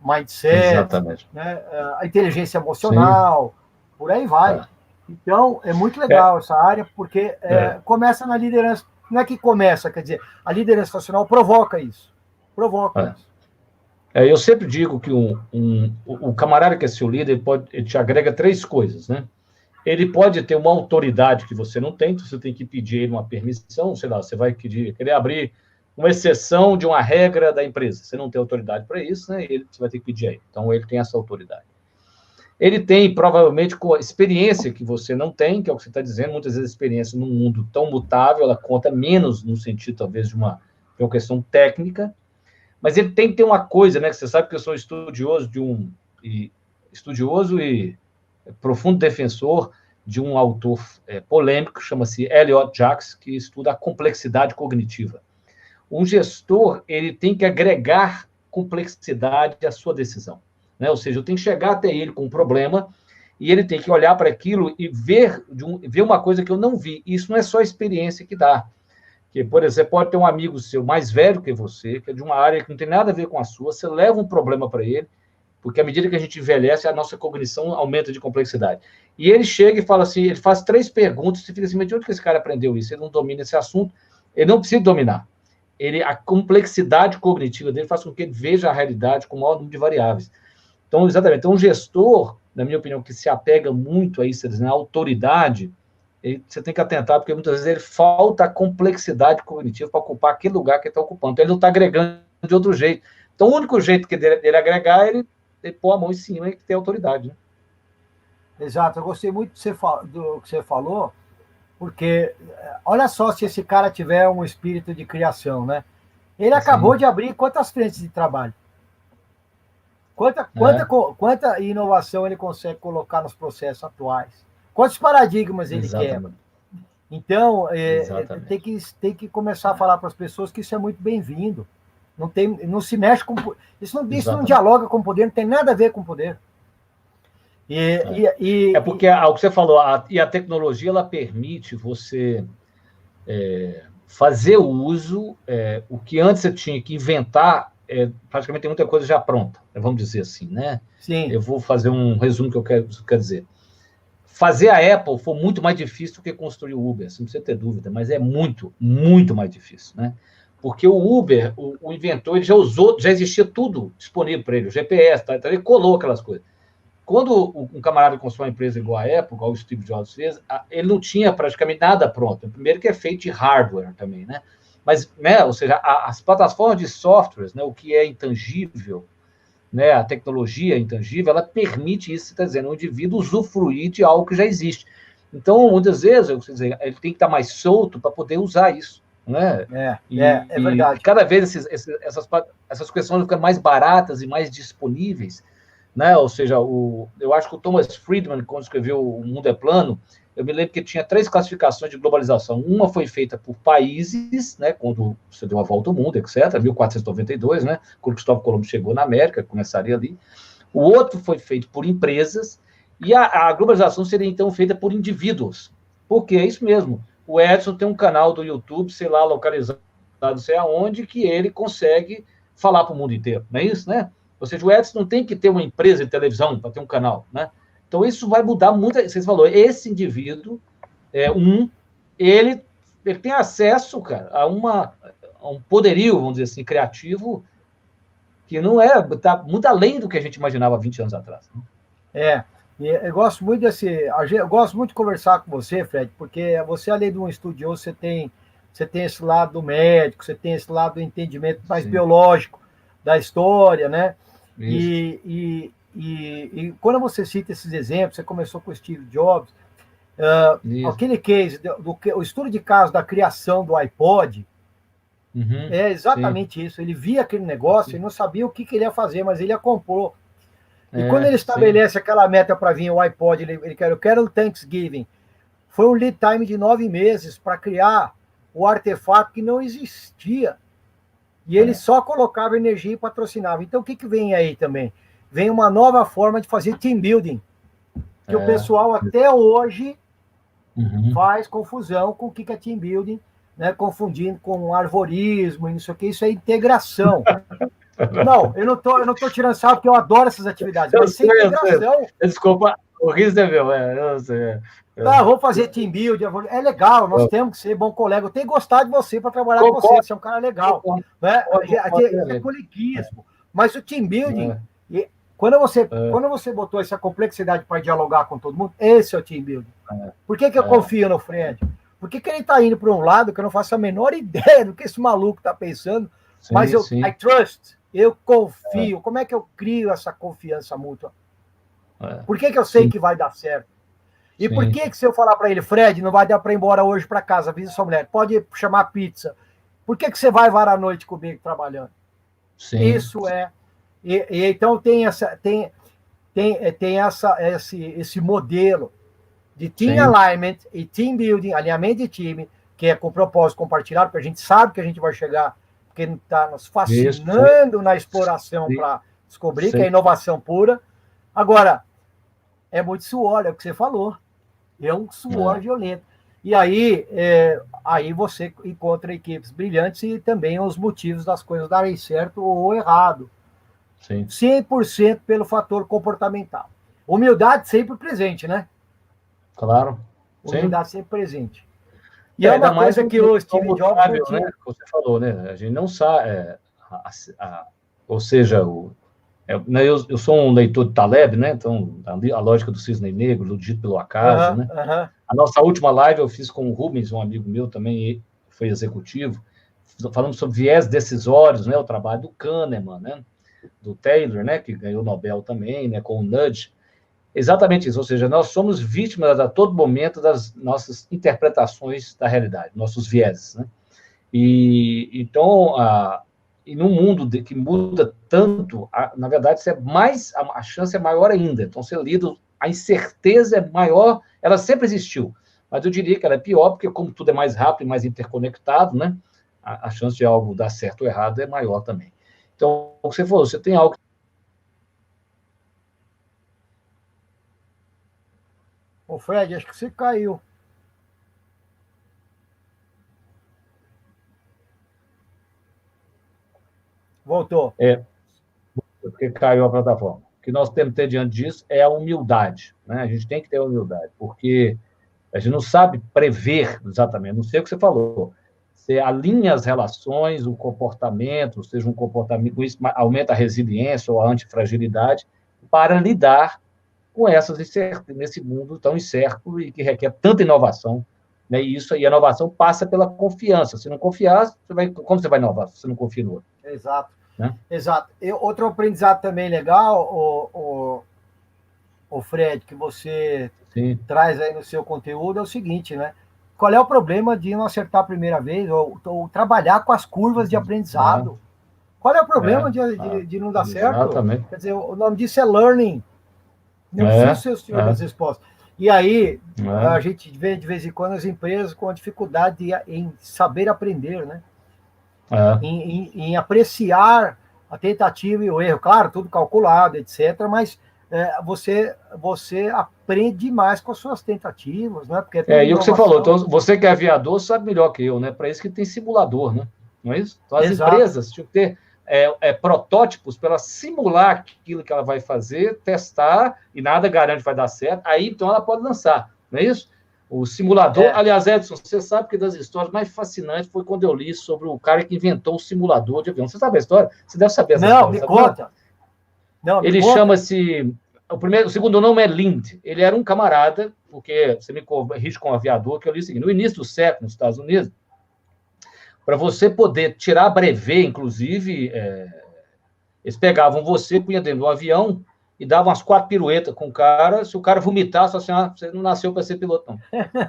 Mindset, né? A inteligência emocional, por aí vai. Então, é muito legal essa área, porque começa na liderança. Não é que começa, quer dizer, a liderança estacional provoca isso. Provoca isso. Eu sempre digo que o camarada que é seu líder, ele te agrega 3 coisas, né? Ele pode ter uma autoridade que você não tem, então você tem que pedir ele uma permissão, sei lá, você vai querer abrir uma exceção de uma regra da empresa. Você não tem autoridade para isso, né? Você vai ter que pedir a ele. Então, ele tem essa autoridade. Ele tem, provavelmente, com a experiência que você não tem, que é o que você está dizendo, muitas vezes a experiência num mundo tão mutável, ela conta menos no sentido, talvez, de uma questão técnica, mas ele tem que ter uma coisa, né? Que você sabe que eu sou estudioso e profundo defensor de um autor polêmico, chama-se Elliot Jaques, que estuda a complexidade cognitiva. Um gestor, ele tem que agregar complexidade à sua decisão, né? Ou seja, eu tenho que chegar até ele com um problema e ele tem que olhar para aquilo e ver uma coisa que eu não vi. Isso não é só a experiência que dá. Que, por exemplo, você pode ter um amigo seu mais velho que você, que é de uma área que não tem nada a ver com a sua, você leva um problema para ele, porque à medida que a gente envelhece, a nossa cognição aumenta de complexidade. E ele chega e fala assim, ele faz 3 perguntas, você fica assim, mas de onde que esse cara aprendeu isso? Ele não domina esse assunto, ele não precisa dominar. A complexidade cognitiva dele faz com que ele veja a realidade com o maior número de variáveis. Então, exatamente. Então, um gestor, na minha opinião, que se apega muito a isso, a autoridade, você tem que atentar, porque muitas vezes ele falta a complexidade cognitiva para ocupar aquele lugar que ele está ocupando. Então, ele não está agregando de outro jeito. Então, o único jeito que dele agregar é ele pôr a mão em cima e ter autoridade. Né? Exato. Eu gostei muito do que você falou, porque olha só se esse cara tiver um espírito de criação, né? Ele acabou de abrir quantas frentes de trabalho? Quanta inovação ele consegue colocar nos processos atuais? Quantos paradigmas ele quebra? Então, tem que começar a falar para as pessoas que isso é muito bem-vindo. Não se mexe com... Isso não dialoga com o poder, não tem nada a ver com o poder. Porque o que você falou, a tecnologia, ela permite você fazer o uso, o que antes você tinha que inventar, praticamente tem muita coisa já pronta, vamos dizer assim, né? Sim. Eu vou fazer um resumo que eu quero dizer. Fazer a Apple foi muito mais difícil do que construir o Uber, sem você ter dúvida, mas é muito, muito mais difícil, né? Porque o Uber, o inventor, ele já existia tudo disponível para ele, o GPS, tá, ele colou aquelas coisas. Quando um camarada construiu uma empresa igual a Apple, igual o Steve Jobs fez, ele não tinha praticamente nada pronto. Primeiro que é feito de hardware também, né? Mas, né, ou seja, as plataformas de softwares, né, o que é intangível, né, a tecnologia intangível, ela permite isso, você está dizendo, o indivíduo usufruir de algo que já existe. Então, muitas vezes, ele tem que estar mais solto para poder usar isso. Né? É verdade. E cada vez essas questões vão ficando mais baratas e mais disponíveis. Né? Ou seja, eu acho que o Thomas Friedman, quando escreveu O Mundo é Plano, eu me lembro que tinha 3 classificações de globalização. Uma foi feita por países, né, quando você deu a volta ao mundo, etc., 1492, né, quando Cristóvão Colombo chegou na América, começaria ali. O outro foi feito por empresas, e a globalização seria, então, feita por indivíduos. Porque é isso mesmo. O Edson tem um canal do YouTube, sei lá, localizado, não sei aonde, que ele consegue falar para o mundo inteiro. Não é isso, né? Ou seja, o Edson não tem que ter uma empresa de televisão para ter um canal, né? Então, isso vai mudar muito. Vocês falaram, esse indivíduo, ele tem acesso, cara, a um poderio, vamos dizer assim, criativo, que não está muito além do que a gente imaginava 20 anos atrás. Né? Eu gosto muito eu gosto muito de conversar com você, Fred, porque você, além de um estudioso, você tem esse lado médico, você tem esse lado do entendimento mais biológico da história, né? E quando você cita esses exemplos, você começou com o Steve Jobs, aquele case, o estudo de caso da criação do iPod, é exatamente isso. Ele via aquele negócio e não sabia o que ele ia fazer, mas ele a comprou. E quando ele estabelece aquela meta para vir o iPod, eu quero o Thanksgiving, foi um lead time de 9 meses para criar o artefato que não existia. E ele só colocava energia e patrocinava. Então, o que vem aí também? Vem uma nova forma de fazer team building, que o pessoal até hoje faz confusão com o que é team building, né? Confundindo com arvorismo e não sei o que. Isso é integração. Não, eu não tô tirando sarro, porque eu adoro essas atividades, mas sem integração... Desculpa, o riso é meu, eu sei. Não, vou fazer team building, é legal, nós temos que ser bom colega, eu tenho que gostar de você para trabalhar com você, você é um cara legal, né? É coleguismo, mas o team building, quando você botou essa complexidade para dialogar com todo mundo, esse é o team building. Por que eu confio no Fred? Por que ele está indo para um lado que eu não faço a menor ideia do que esse maluco está pensando, mas I trust, eu confio. Como é que eu crio essa confiança mútua? Por que eu sei que vai dar certo? E por que se eu falar para ele, Fred, não vai dar para ir embora hoje para casa, avisa sua mulher, pode chamar pizza. Por que você vai varar a noite comigo trabalhando? Isso é. Então tem esse modelo de team alignment e team building, alinhamento de time, que é com propósito compartilhado, porque a gente sabe que a gente vai chegar, porque está nos fascinando na exploração para descobrir que é inovação pura. Agora, é muito suor, é o que você falou. É um suor violento. E aí você encontra equipes brilhantes e também os motivos das coisas darem certo ou errado. 100% pelo fator comportamental. Humildade sempre presente, né? Claro. Humildade sempre presente. E é uma coisa que o Steve Jobs não tinha. Né? Você falou, né? A gente não sabe... ou seja, eu sou um leitor de Taleb, né? Então, a lógica do cisne negro, iludido pelo acaso, né? A nossa última live eu fiz com o Rubens, um amigo meu também, foi executivo, falando sobre viés decisórios, né? O trabalho do Kahneman, né? Do Taylor, né? Que ganhou o Nobel também, né? Com o Nudge. Exatamente isso, ou seja, nós somos vítimas a todo momento das nossas interpretações da realidade, nossos vieses, né? Então, e num mundo que muda tanto, na verdade, a chance é maior ainda. Então, ser lido, a incerteza é maior, ela sempre existiu, mas eu diria que ela é pior, porque como tudo é mais rápido e mais interconectado, né, a chance de algo dar certo ou errado é maior também. Então, o que você falou, você tem algo... Ô, Fred, acho que você caiu. Voltou. Porque caiu a plataforma. O que nós temos que ter diante disso é a humildade, né? A gente tem que ter humildade, porque a gente não sabe prever exatamente, não sei o que você falou. Você alinha as relações, o comportamento, seja um comportamento, com isso aumenta a resiliência ou a antifragilidade, para lidar com essas incertezas nesse mundo tão incerto e que requer tanta inovação, né? E isso aí, a inovação passa pela confiança. Se não confiar, como você vai inovar se você não confia no outro? Exato. Né? Exato. Outro aprendizado também legal, o Fred, que você traz aí no seu conteúdo é o seguinte, né? Qual é o problema de não acertar a primeira vez ou trabalhar com as curvas de aprendizado? Qual é o problema de não dar certo? Exatamente. Quer dizer, o nome disso é learning. Não precisa ser o senhor das respostas. E aí, a gente vê de vez em quando as empresas com a dificuldade em saber aprender, né? Em apreciar a tentativa e o erro. Claro, tudo calculado, etc., mas você aprende mais com as suas tentativas, né? Porque e o que você falou, então, você que é aviador sabe melhor que eu, né? Para isso que tem simulador, né? Não é isso? Então, as empresas tinham que ter protótipos para ela simular aquilo que ela vai fazer, testar, e nada garante que vai dar certo, aí então ela pode lançar, não é isso? O simulador, aliás, Edson, você sabe que das histórias mais fascinantes foi quando eu li sobre o cara que inventou o simulador de avião. Você sabe a história? Você deve saber essa história. Não, me conta. Ele chama-se... O segundo nome é Lind. Ele era um camarada, porque você me corrige com um aviador, que eu li o seguinte: no início do século, nos Estados Unidos, para você poder tirar brevet, inclusive, eles pegavam você, punha dentro do avião e davam umas 4 piruetas com o cara. Se o cara vomitasse, assim, você não nasceu para ser piloto, não.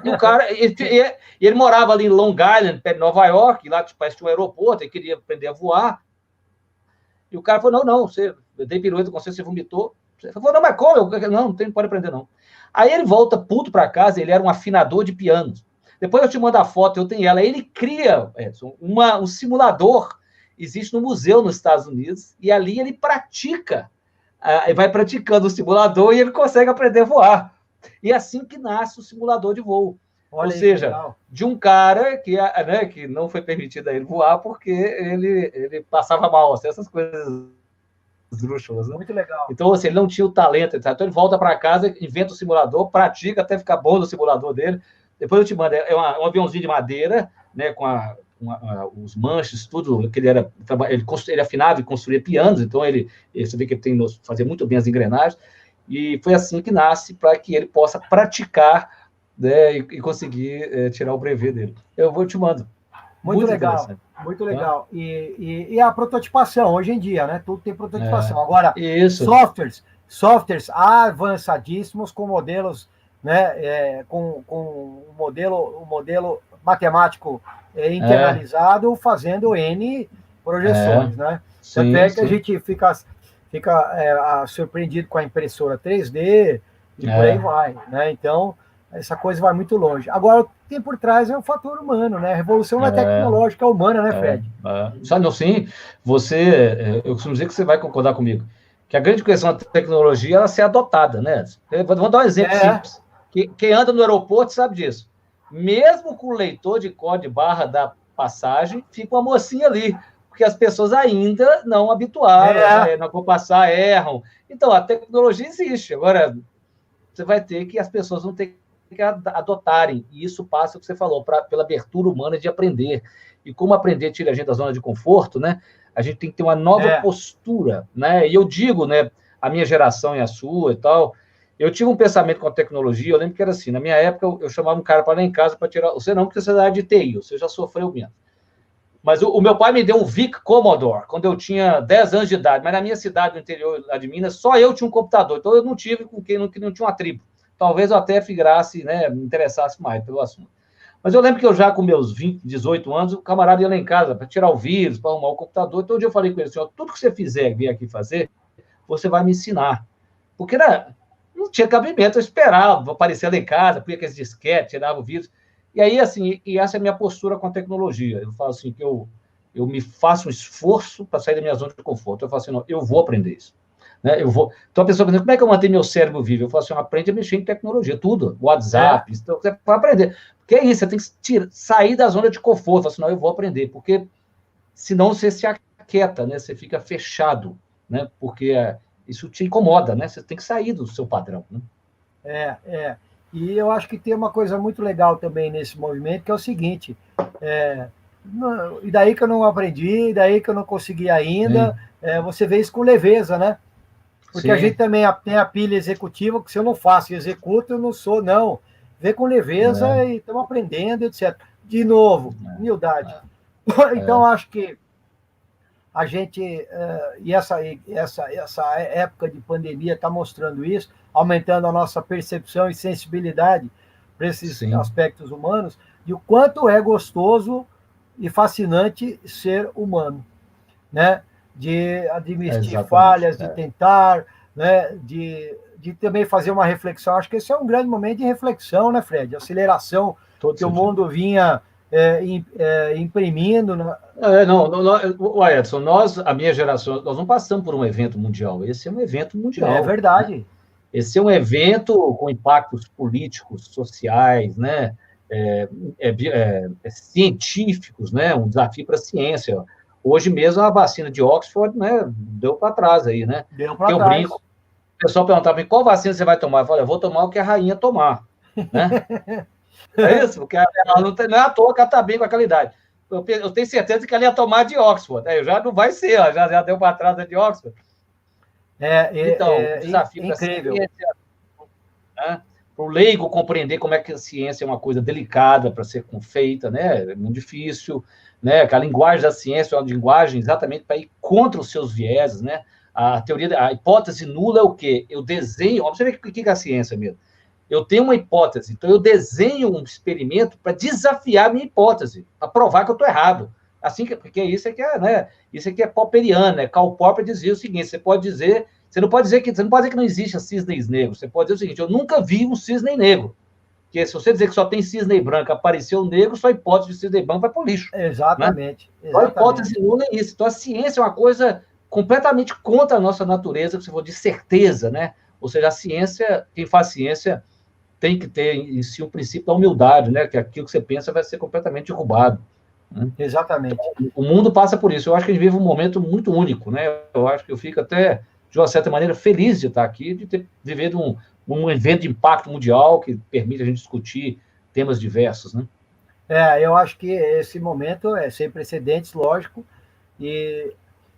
E o cara, ele morava ali em Long Island, perto de Nova York, lá parece que tinha um aeroporto, ele queria aprender a voar. E o cara falou: não, eu dei pirueta com você vomitou. Ele falou: não, mas como? Não pode aprender, não. Aí ele volta puto para casa, ele era um afinador de pianos. Depois eu te mando a foto, eu tenho ela. Ele cria, Edson, um simulador, existe no museu nos Estados Unidos, e ali ele pratica, ele vai praticando o simulador e ele consegue aprender a voar. E é assim que nasce o simulador de voo. Olha, ou seja, legal. De um cara que não foi permitido a ele voar porque ele passava mal, assim, essas coisas esdrúxulas, né? Muito legal. Então, assim, ele não tinha o talento, etc. Então ele volta para casa, inventa o simulador, pratica até ficar bom no simulador dele. Depois eu te mando, um aviãozinho de madeira, né, com os manches, tudo, que ele afinava e construía pianos, então você vê que ele fazia muito bem as engrenagens, e foi assim que nasce, para que ele possa praticar, né, e conseguir tirar o brevet dele. Eu te mando. Muito legal, muito legal. E a prototipação, hoje em dia, né? Tudo tem prototipação. Agora, softwares avançadíssimos com modelos, né? Com um modelo matemático internalizado, fazendo N projeções, né? Tanto é que a gente fica surpreendido com a impressora 3D e por aí vai, né? Então, essa coisa vai muito longe. Agora, o que tem por trás é o fator humano, né? A revolução não é tecnológica, é humana, né, Fred? Sabe, sim, eu costumo dizer que você vai concordar comigo, que a grande questão da tecnologia é ela ser adotada, né? Vou dar um exemplo simples. Quem anda no aeroporto sabe disso. Mesmo com o leitor de código de barra da passagem, fica uma mocinha ali, porque as pessoas ainda não habituaram, não vão passar, erram. Então, a tecnologia existe. Agora, você vai ter que as pessoas vão ter que adotarem, e isso passa o que você falou, pela abertura humana de aprender. E como aprender tira a gente da zona de conforto, né? A gente tem que ter uma nova postura, né? E eu digo, né, a minha geração e a sua e tal, eu tive um pensamento com a tecnologia, eu lembro que era assim, na minha época eu chamava um cara para lá em casa para tirar, você não, porque você é da área de TI, você já sofreu mesmo. Mas o meu pai me deu um VIC Commodore, quando eu tinha 10 anos de idade, mas na minha cidade, no interior lá de Minas, só eu tinha um computador, então eu não tive com quem não tinha uma tribo. Talvez eu até figurasse, né, me interessasse mais pelo assunto. Mas eu lembro que eu já com meus 20, 18 anos, o camarada ia lá em casa para tirar o vírus, para arrumar o computador. Então, um dia eu falei com ele, senhor, tudo que você fizer vir aqui fazer, você vai me ensinar. Porque não tinha cabimento, eu esperava, aparecer lá em casa, punha aqueles disquetes, tirava o vírus. E aí, assim, essa é a minha postura com a tecnologia. Eu falo assim, que eu me faço um esforço para sair da minha zona de conforto. Eu falo assim, não, eu vou aprender isso. Né? Então a pessoa pensa, como é que eu mantenho meu cérebro vivo? Eu falo assim, aprende a mexer em tecnologia, tudo, WhatsApp, então, você vai aprender. Porque é isso, você tem que sair da zona de conforto. Eu falo assim, não, eu vou aprender, porque senão você se aquieta, né? Você fica fechado, né? Porque isso te incomoda, né? Você tem que sair do seu padrão, né? E eu acho que tem uma coisa muito legal também nesse movimento, que é o seguinte, e daí que eu não aprendi, e daí que eu não consegui ainda, você vê isso com leveza, né? Porque a gente também tem a pilha executiva, que se eu não faço e executo, eu não sou, não. vê com leveza e estamos aprendendo, etc. De novo, humildade. Então, acho que a gente, e essa época de pandemia está mostrando isso, aumentando a nossa percepção e sensibilidade para esses aspectos humanos, de o quanto é gostoso e fascinante ser humano, né? De admitir falhas, de tentar, né? De também fazer uma reflexão. Acho que esse é um grande momento de reflexão, né, Fred? Aceleração que o mundo vinha imprimindo. Edson, a minha geração, nós não passamos por um evento mundial. Esse é um evento mundial. É verdade. Né? Esse é um evento com impactos políticos, sociais, né? Científicos, né? Um desafio para a ciência. Hoje mesmo a vacina de Oxford, né? Deu para trás aí, né? Deu para trás. Brinco. O pessoal perguntava para mim, qual vacina você vai tomar? Eu falei, eu vou tomar o que a rainha tomar, né? É isso, porque ela não é à toa que ela está bem com a qualidade. Eu tenho certeza que ela ia tomar de Oxford. Já não vai ser, ó, já deu para trás a de Oxford. Então, o desafio para a ciência, né? Para o leigo compreender como é que a ciência é uma coisa delicada para ser feita, né? É muito difícil, né? Que a linguagem da ciência é uma linguagem exatamente para ir contra os seus vieses, né? A hipótese nula é o quê? Eu desenho, você vê o que é a ciência mesmo. Eu tenho uma hipótese, então eu desenho um experimento para desafiar a minha hipótese, para provar que eu estou errado. Assim porque isso aqui né? Isso aqui é popperiano, né? Karl Popper dizia o seguinte: você não pode dizer que não existe cisnes negros. Você pode dizer o seguinte: eu nunca vi um cisne negro. Porque se você dizer que só tem cisne branco, apareceu negro, sua hipótese de cisne branco vai para o lixo. Exatamente. Né? Então, a hipótese nula é isso. Então, a ciência é uma coisa completamente contra a nossa natureza, que você for de certeza, né? Ou seja, a ciência, quem faz ciência tem que ter em si o princípio da humildade, né? Que aquilo que você pensa vai ser completamente derrubado. Né? Exatamente. Então, o mundo passa por isso. Eu acho que a gente vive um momento muito único, né? Eu acho que eu fico até, de uma certa maneira, feliz de estar aqui, de ter vivido um evento de impacto mundial que permite a gente discutir temas diversos, né? Eu acho que esse momento é sem precedentes, lógico, e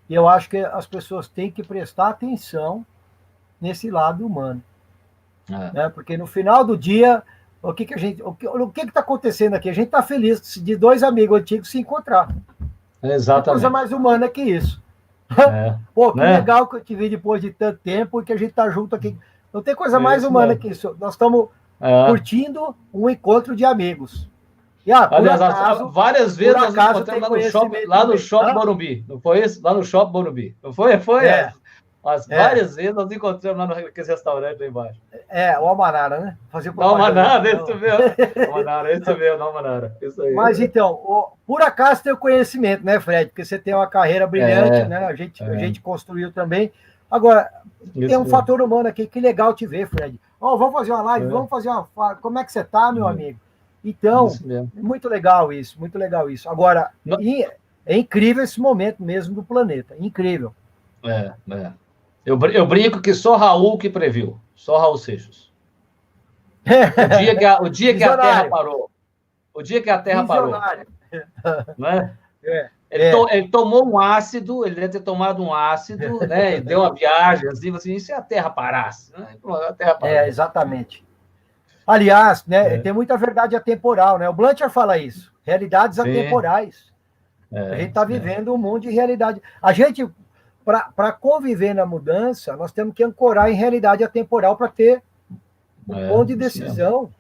eu acho que as pessoas têm que prestar atenção nesse lado humano. Né? Porque no final do dia, o que está acontecendo aqui? A gente está feliz de dois amigos antigos se encontrar. Exatamente. Não coisa mais humana que isso. Pô, que legal que eu te vi depois de tanto tempo e que a gente está junto aqui. Não tem coisa mais humana que isso. Nós estamos curtindo um encontro de amigos. E, aliás, várias vezes nós nos encontramos lá no Shopping Morumbi. Não foi isso? Lá no Shopping Morumbi. Não foi? Várias vezes nós nos encontramos lá naquele restaurante lá embaixo. O Almanara, né? Almanara, isso mesmo. Almanara, isso mesmo, Almanara. Isso aí. Mas então, por acaso tem o conhecimento, né, Fred? Porque você tem uma carreira brilhante, né? A gente construiu também. Agora, tem um fator humano aqui, que legal te ver, Fred. Vamos fazer uma live, vamos fazer uma... Como é que você está, meu amigo? Então, muito legal isso. Agora, é incrível esse momento mesmo do planeta. Incrível. Eu brinco que só Raul que previu. Só Raul Seixas. O dia que a Terra parou. O dia que a Terra parou. Né? Ele tomou um ácido, ele deve ter tomado um ácido, né? E deu uma viagem, assim, e se a Terra parasse? Né? A Terra parou. Exatamente. Aliás, né, tem muita verdade atemporal, né? O Blanchard fala isso. Realidades atemporais. A gente está vivendo um mundo de realidade. A gente, para conviver na mudança, nós temos que ancorar em realidade atemporal para ter um ponto de decisão.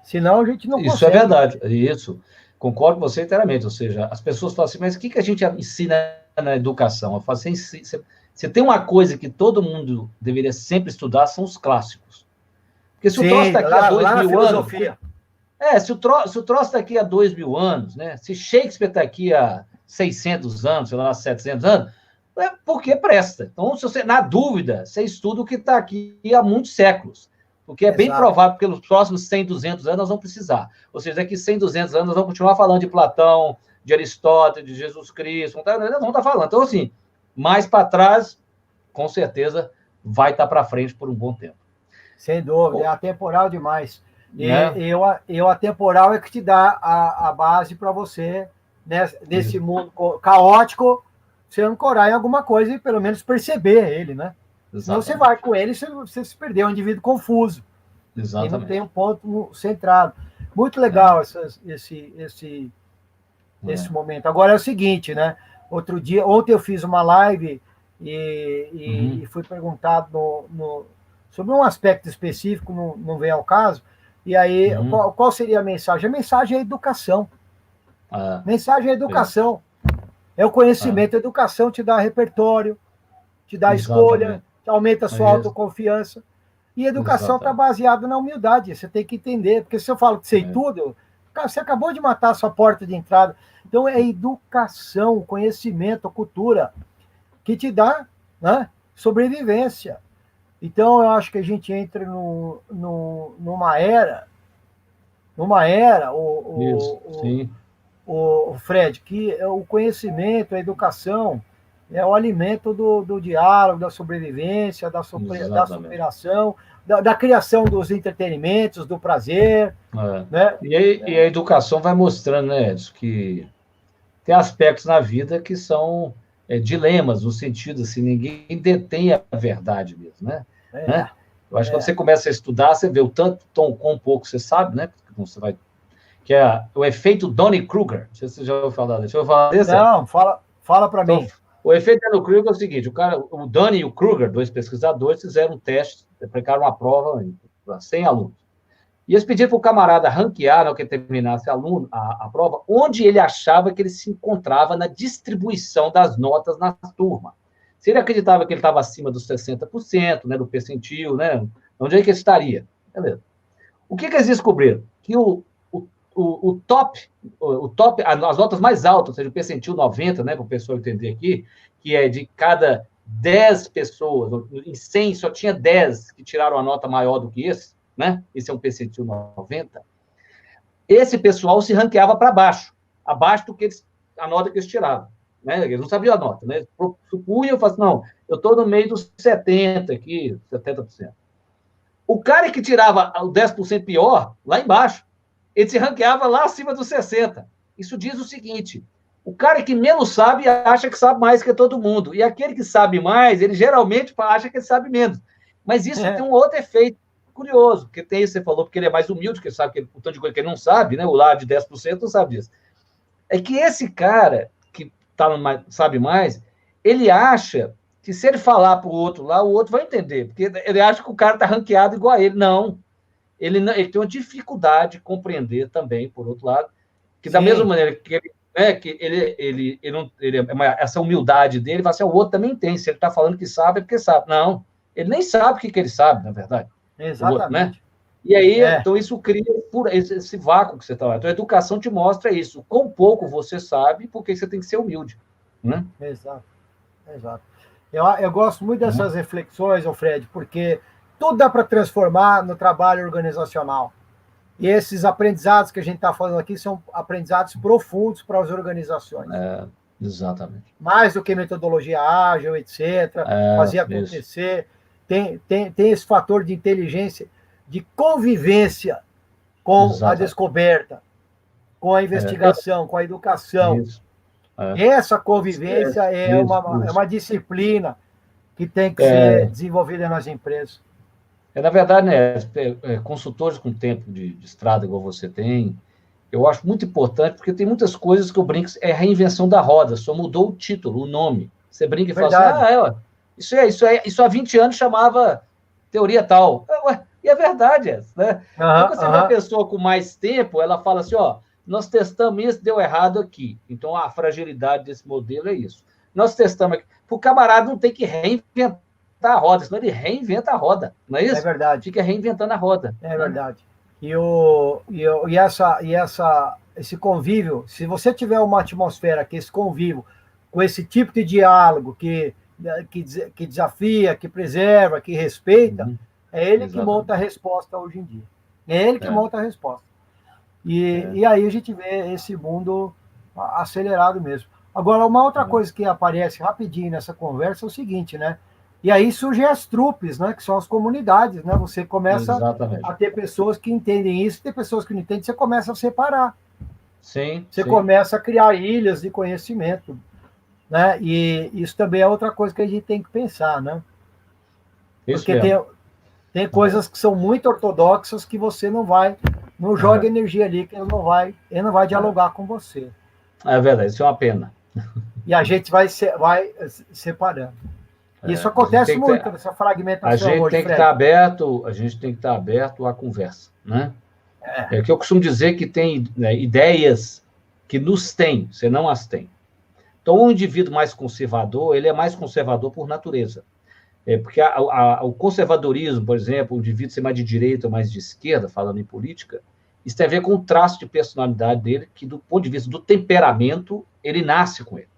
Senão a gente não consegue. Isso é verdade. Isso. Concordo com você inteiramente. Ou seja, as pessoas falam assim, mas o que a gente ensina na educação? Eu falo assim, você tem uma coisa que todo mundo deveria sempre estudar, são os clássicos. Porque se o troço está aqui há 2000 anos... se o troço está aqui há 2000 anos, né? Se Shakespeare está aqui há 600 anos, sei lá, 700 anos, porque presta. Então, se você, na dúvida, você estuda o que está aqui há muitos séculos. Porque é bem provável que pelos próximos 100, 200 anos nós vamos precisar. Ou seja, daqui 100, 200 anos nós vamos continuar falando de Platão, de Aristóteles, de Jesus Cristo, nós vamos estar falando. Então, assim, mais para trás, com certeza, vai estar para frente por um bom tempo. Sem dúvida, é atemporal demais. E o atemporal é que te dá a base para você, né, nesse mundo caótico, você ancorar em alguma coisa e pelo menos perceber ele, né? Senão você vai com ele e você se perdeu, é um indivíduo confuso. E não tem um ponto centrado. Muito legal esse momento. Agora é o seguinte, né? Ontem eu fiz uma live e fui perguntado sobre um aspecto específico, não vem ao caso, e aí qual seria a mensagem? A mensagem é educação. Mensagem é educação. É o conhecimento. A educação te dá repertório, te dá escolha, aumenta a sua autoconfiança. E a educação está baseada na humildade. Você tem que entender, porque se eu falo que sei tudo, você acabou de matar a sua porta de entrada. Então, é educação, conhecimento, cultura, que te dá, né, sobrevivência. Então, eu acho que a gente entra numa era, o Fred, que o conhecimento, a educação, é o alimento do diálogo, da sobrevivência, da superação, da criação dos entretenimentos, do prazer. Né? E a educação vai mostrando, né, Edson, que tem aspectos na vida que são dilemas, no sentido assim, ninguém detém a verdade mesmo, né? Eu acho que quando você começa a estudar, você vê o tanto, quão pouco você sabe, né? Você vai, que é o efeito Dunning-Kruger. Não sei se você já ouviu falar desse. Não, fala para mim. O efeito Dunning-Kruger é o seguinte: o Dunning e o Kruger, dois pesquisadores, fizeram um teste, aplicaram uma prova para 100 alunos. E eles pediram para o camarada ranquear, na hora que terminasse a prova, onde ele achava que ele se encontrava na distribuição das notas na turma. Se ele acreditava que ele estava acima dos 60%, né, do percentil, né, onde é que ele estaria? Beleza. O que eles descobriram? Que o top, as notas mais altas, ou seja, o percentil 90, né, para o pessoal entender aqui, que é de cada 10 pessoas, em 100 só tinha 10 que tiraram a nota maior do que esse, né? Esse é um percentil 90. Esse pessoal se ranqueava para baixo, abaixo do que a nota que eles tiravam. Né? Eles não sabiam a nota, né? Supunham, eu falo assim, não, eu estou no meio dos 70% aqui, 70%. O cara que tirava o 10% pior, lá embaixo, ele se ranqueava lá acima dos 60%. Isso diz o seguinte: o cara que menos sabe acha que sabe mais que todo mundo, e aquele que sabe mais, ele geralmente acha que ele sabe menos. Mas isso tem um outro efeito curioso, porque tem isso que você falou, porque ele é mais humilde, que ele sabe que o tanto de coisa que ele não sabe, né? O lá de 10% não sabe disso. É que esse cara que sabe mais, ele acha que se ele falar para o outro lá, o outro vai entender, porque ele acha que o cara está ranqueado igual a ele. Não. Ele tem uma dificuldade de compreender também, por outro lado, que da mesma maneira que essa humildade dele, vai ser o outro também tem. Se ele está falando que sabe, é porque sabe. Não, ele nem sabe o que ele sabe, na verdade. Exatamente. Outro, né? E aí, então, isso cria esse vácuo que você está lá. Então, a educação te mostra isso. Quão pouco você sabe, porque você tem que ser humilde. Né? Exato. Eu gosto muito dessas reflexões, Fred, porque tudo dá para transformar no trabalho organizacional. E esses aprendizados que a gente está falando aqui são aprendizados profundos para as organizações. Exatamente. Mais do que metodologia ágil, etc. Fazer acontecer. Tem esse fator de inteligência, de convivência com a descoberta, com a investigação, com a educação. Isso. Essa convivência é uma disciplina que tem que ser desenvolvida nas empresas. Na verdade, né, consultores com tempo de estrada, igual você tem, eu acho muito importante, porque tem muitas coisas que eu brinco, é reinvenção da roda, só mudou o título, o nome. Você brinca e fala assim, isso há 20 anos chamava teoria tal. E é verdade, né? Então, quando você vê uma pessoa com mais tempo, ela fala assim, nós testamos isso, deu errado aqui. Então, a fragilidade desse modelo é isso. Nós testamos aqui. O camarada não tem que reinventar a roda, senão ele reinventa a roda, não é isso? É verdade. Fica reinventando a roda. É verdade. E esse convívio, se você tiver uma atmosfera que esse convívio, com esse tipo de diálogo que desafia, que preserva, que respeita, é ele que monta a resposta hoje em dia. É ele que monta a resposta. E aí a gente vê esse mundo acelerado mesmo. Agora, uma outra coisa que aparece rapidinho nessa conversa é o seguinte, né? E aí surgem as trupes, né? Que são as comunidades, né? Você começa a ter pessoas que entendem isso, tem pessoas que não entendem, você começa a separar. Você começa a criar ilhas de conhecimento, né? E isso também é outra coisa que a gente tem que pensar, né? Porque Tem coisas que são muito ortodoxas que você não joga energia ali, que ele não vai dialogar com você. É verdade, isso é uma pena. E a gente vai separando. Isso acontece muito nessa fragmentação. A gente tem que estar aberto à conversa, né? É que eu costumo dizer que tem, né, ideias que nos têm, você não as tem. Então, um indivíduo mais conservador, ele é mais conservador por natureza. Porque o conservadorismo, por exemplo, o indivíduo ser mais de direita ou mais de esquerda, falando em política, isso tem a ver com o traço de personalidade dele, que do ponto de vista do temperamento, ele nasce com ele.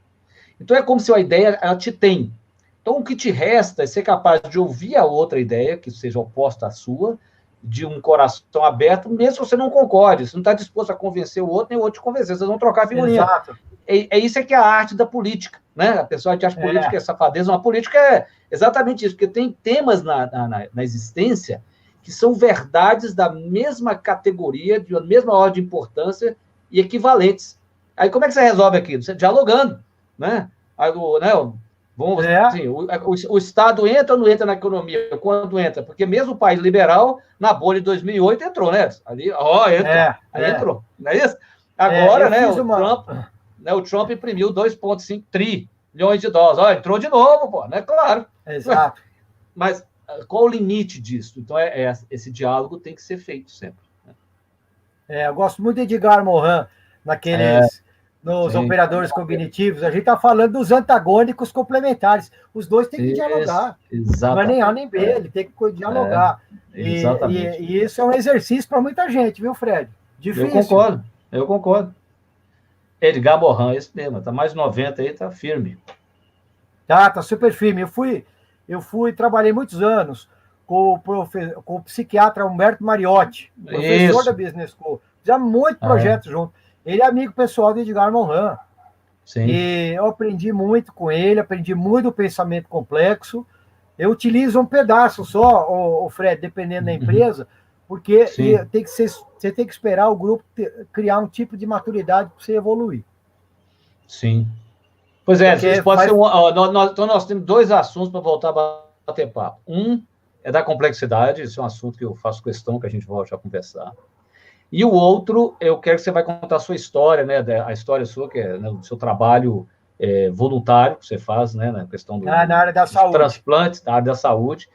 Então, é como se a ideia, ela te tem. Então, o que te resta é ser capaz de ouvir a outra ideia, que seja oposta à sua, de um coração aberto, mesmo que você não concorde, você não está disposto a convencer o outro, nem o outro te convencer, vocês vão trocar figurinha. Exato. Isso que é a arte da política, né? A pessoa que acha política é safadeza, uma política é exatamente isso, porque tem temas na existência que são verdades da mesma categoria, de uma mesma ordem de importância e equivalentes. Aí como é que você resolve aquilo? Você dialogando, né? Aí, vamos, assim, o Estado entra ou não entra na economia? Quando entra? Porque mesmo o país liberal, na bolha de 2008, entrou, né? Ali, entrou, não é isso? Agora, o Trump imprimiu 2,5 trilhões de dólares. Entrou de novo, pô, né? Claro. Exato. Mas qual o limite disso? Então, esse diálogo tem que ser feito sempre. Né? Eu gosto muito de Edgar Morin, nos operadores cognitivos. A gente está falando dos antagônicos complementares. Os dois têm que dialogar. Exatamente. Não é nem A nem B, ele tem que dialogar. E isso é um exercício para muita gente, viu, Fred? Difícil. Eu concordo. Edgar Morin, esse mesmo, está mais 90 aí, está firme. Tá super firme. Trabalhei muitos anos com o psiquiatra Humberto Mariotti, professor da Business School. Fizemos muitos projetos juntos. Ele é amigo pessoal de Edgar Morin. Sim. E eu aprendi muito com ele, aprendi muito o pensamento complexo. Eu utilizo um pedaço só, o Fred, dependendo da empresa, porque você tem que esperar o grupo criar um tipo de maturidade para você evoluir. Sim. Pois isso pode ser então nós temos dois assuntos para voltar a bater papo. Um é da complexidade, isso é um assunto que eu faço questão que a gente volte a conversar. E o outro, eu quero que você vai contar a sua história, né? A história sua, que é, né, do seu trabalho voluntário que você faz, né? Na questão na área da saúde. Transplantes, na área da saúde.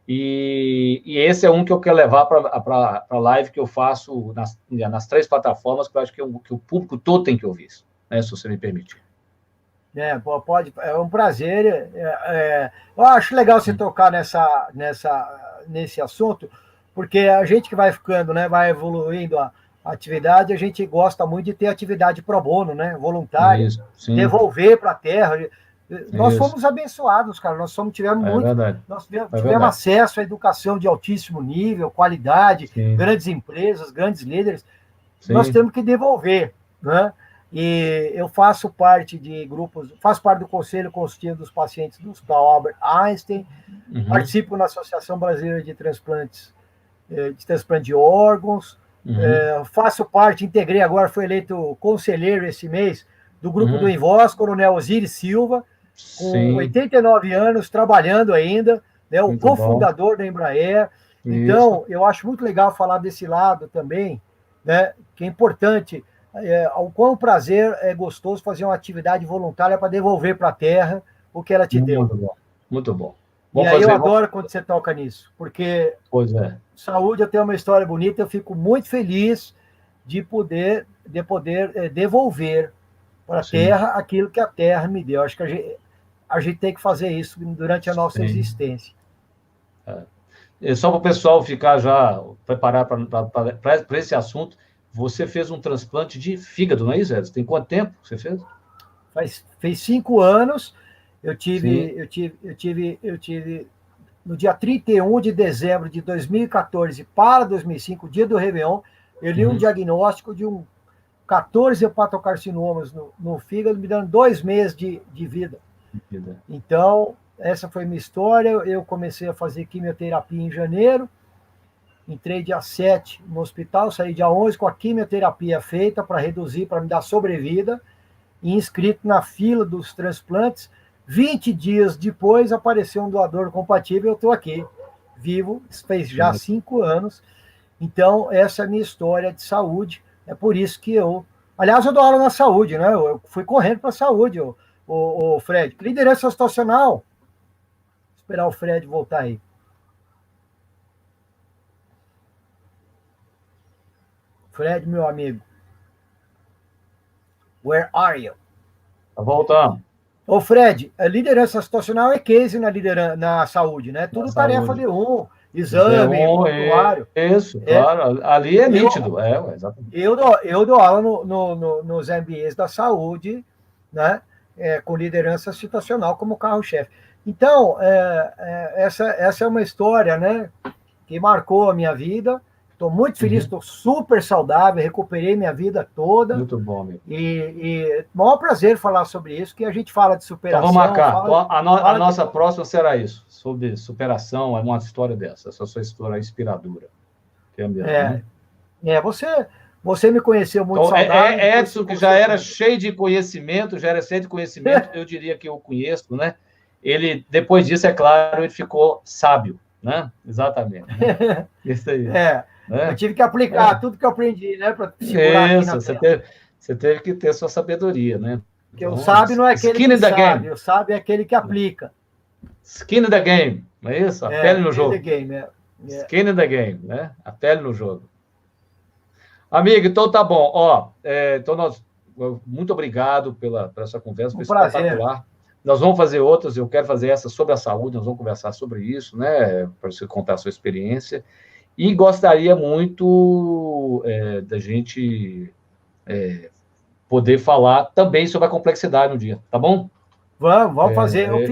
E esse é um que eu quero levar para a live que eu faço nas 3 plataformas, que eu acho que o público todo tem que ouvir isso, né? Se você me permitir. Pode, é um prazer. Eu acho legal você tocar nesse assunto, porque a gente que vai ficando, né, vai evoluindo a atividade, a gente gosta muito de ter atividade pro bono, né, voluntária, devolver para a terra. Nós fomos abençoados, cara, nós tivemos acesso à educação de altíssimo nível, qualidade, grandes empresas, grandes líderes. Nós temos que devolver, né? E eu faço parte de grupos, faço parte do Conselho Consultivo dos Pacientes da Albert Einstein, participo na Associação Brasileira de Transplantes, de transplante de órgãos, faço parte, integrei agora, fui eleito conselheiro esse mês, do grupo do Invoz, Coronel Osiris Silva, com 89 anos, trabalhando ainda, né, o cofundador da Embraer. Então, eu acho muito legal falar desse lado também, né, que é importante, o quão prazer é gostoso fazer uma atividade voluntária para devolver para a terra o que ela te deu. Muito bom. E aí eu adoro quando você toca nisso, porque saúde, eu tenho uma história bonita, eu fico muito feliz de poder devolver para a terra aquilo que a terra me deu. Acho que a gente tem que fazer isso durante a nossa existência. Só para o pessoal ficar já preparado para esse assunto, você fez um transplante de fígado, não é isso, Edson? Tem quanto tempo você fez? Fez 5 anos. Eu tive no dia 31 de dezembro de 2014 para 2005, dia do Réveillon, eu li um diagnóstico de 14 hepatocarcinomas no fígado, me dando 2 meses de vida. Então, essa foi minha história. Eu comecei a fazer quimioterapia em janeiro, entrei dia 7 no hospital, saí dia 11 com a quimioterapia feita para reduzir, para me dar sobrevida, e inscrito na fila dos transplantes. 20 dias depois, apareceu um doador compatível, eu estou aqui. vivo, fez já 5 anos. Então, essa é a minha história de saúde. É por isso que eu... Aliás, eu dou aula na saúde, né? Eu fui correndo para a saúde, o Fred. Liderança situacional. Vou esperar o Fred voltar aí. Fred, meu amigo. Where are you? Tá voltando. Ô, Fred, a liderança situacional é case na saúde, né? Tudo tarefa de exame, prontuário. Isso, claro. Ali é nítido. Exatamente. Eu dou aula nos MBAs da saúde, né? Com liderança situacional como carro-chefe. Então, essa é uma história, né? Que marcou a minha vida. Estou muito feliz, estou super saudável, recuperei minha vida toda. Muito bom, amigo. E maior prazer falar sobre isso, que a gente fala de superação. Então vamos marcar. A nossa próxima será isso, sobre superação, é uma história dessa, essa sua história inspiradora. Que é mesmo, né? Você me conheceu muito então, saudável. Edson, que já era cheio de conhecimento, eu diria que eu conheço, né? Ele, depois disso, é claro, ele ficou sábio, né? Exatamente. Né? Isso aí. Né? Eu tive que aplicar tudo que eu aprendi, né? Para segurar aqui na tela. Você teve que ter sua sabedoria, né? Porque então, o sábio não é aquele que sabe, o sábio é aquele que aplica. Skin in the game, não é isso? A pele no jogo. Skin in the game, né? A pele no jogo. Amigo, então tá bom. Então muito obrigado pela essa conversa, foi espetacular. Nós vamos fazer outras, eu quero fazer essa sobre a saúde, nós vamos conversar sobre isso, né? Para você contar a sua experiência. E gostaria muito da gente poder falar também sobre a complexidade no dia, tá bom? Vamos fazer. Eu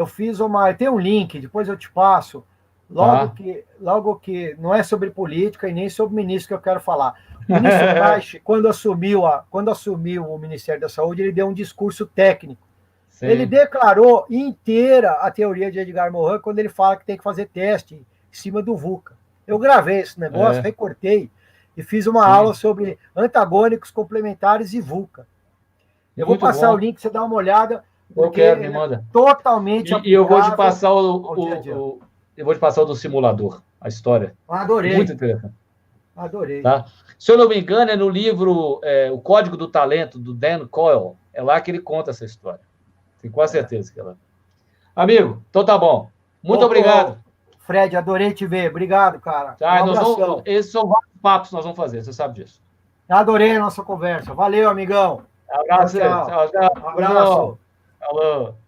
fiz uma. Tem um link, depois eu te passo. Logo que não é sobre política e nem sobre o ministro que eu quero falar. O ministro Reich, quando assumiu o Ministério da Saúde, ele deu um discurso técnico. Sim. Ele declarou inteira a teoria de Edgar Morin quando ele fala que tem que fazer teste em cima do VUCA. Eu gravei esse negócio, recortei e fiz uma aula sobre antagônicos, complementares e VUCA. Eu vou passar o link, você dá uma olhada. Me manda. Totalmente aplicável. E eu vou te passar eu vou te passar o do simulador, a história. Adorei. Muito interessante. Adorei. Tá? Se eu não me engano, é no livro O Código do Talento, do Dan Coyle. É lá que ele conta essa história. Tenho quase certeza que é lá. Amigo, então tá bom. Muito obrigado. Fred, adorei te ver. Obrigado, cara. Tá, esses são vários papos que nós vamos fazer, você sabe disso. Adorei a nossa conversa. Valeu, amigão. Abraço. Tchau. Tchau. Abraço. Falou.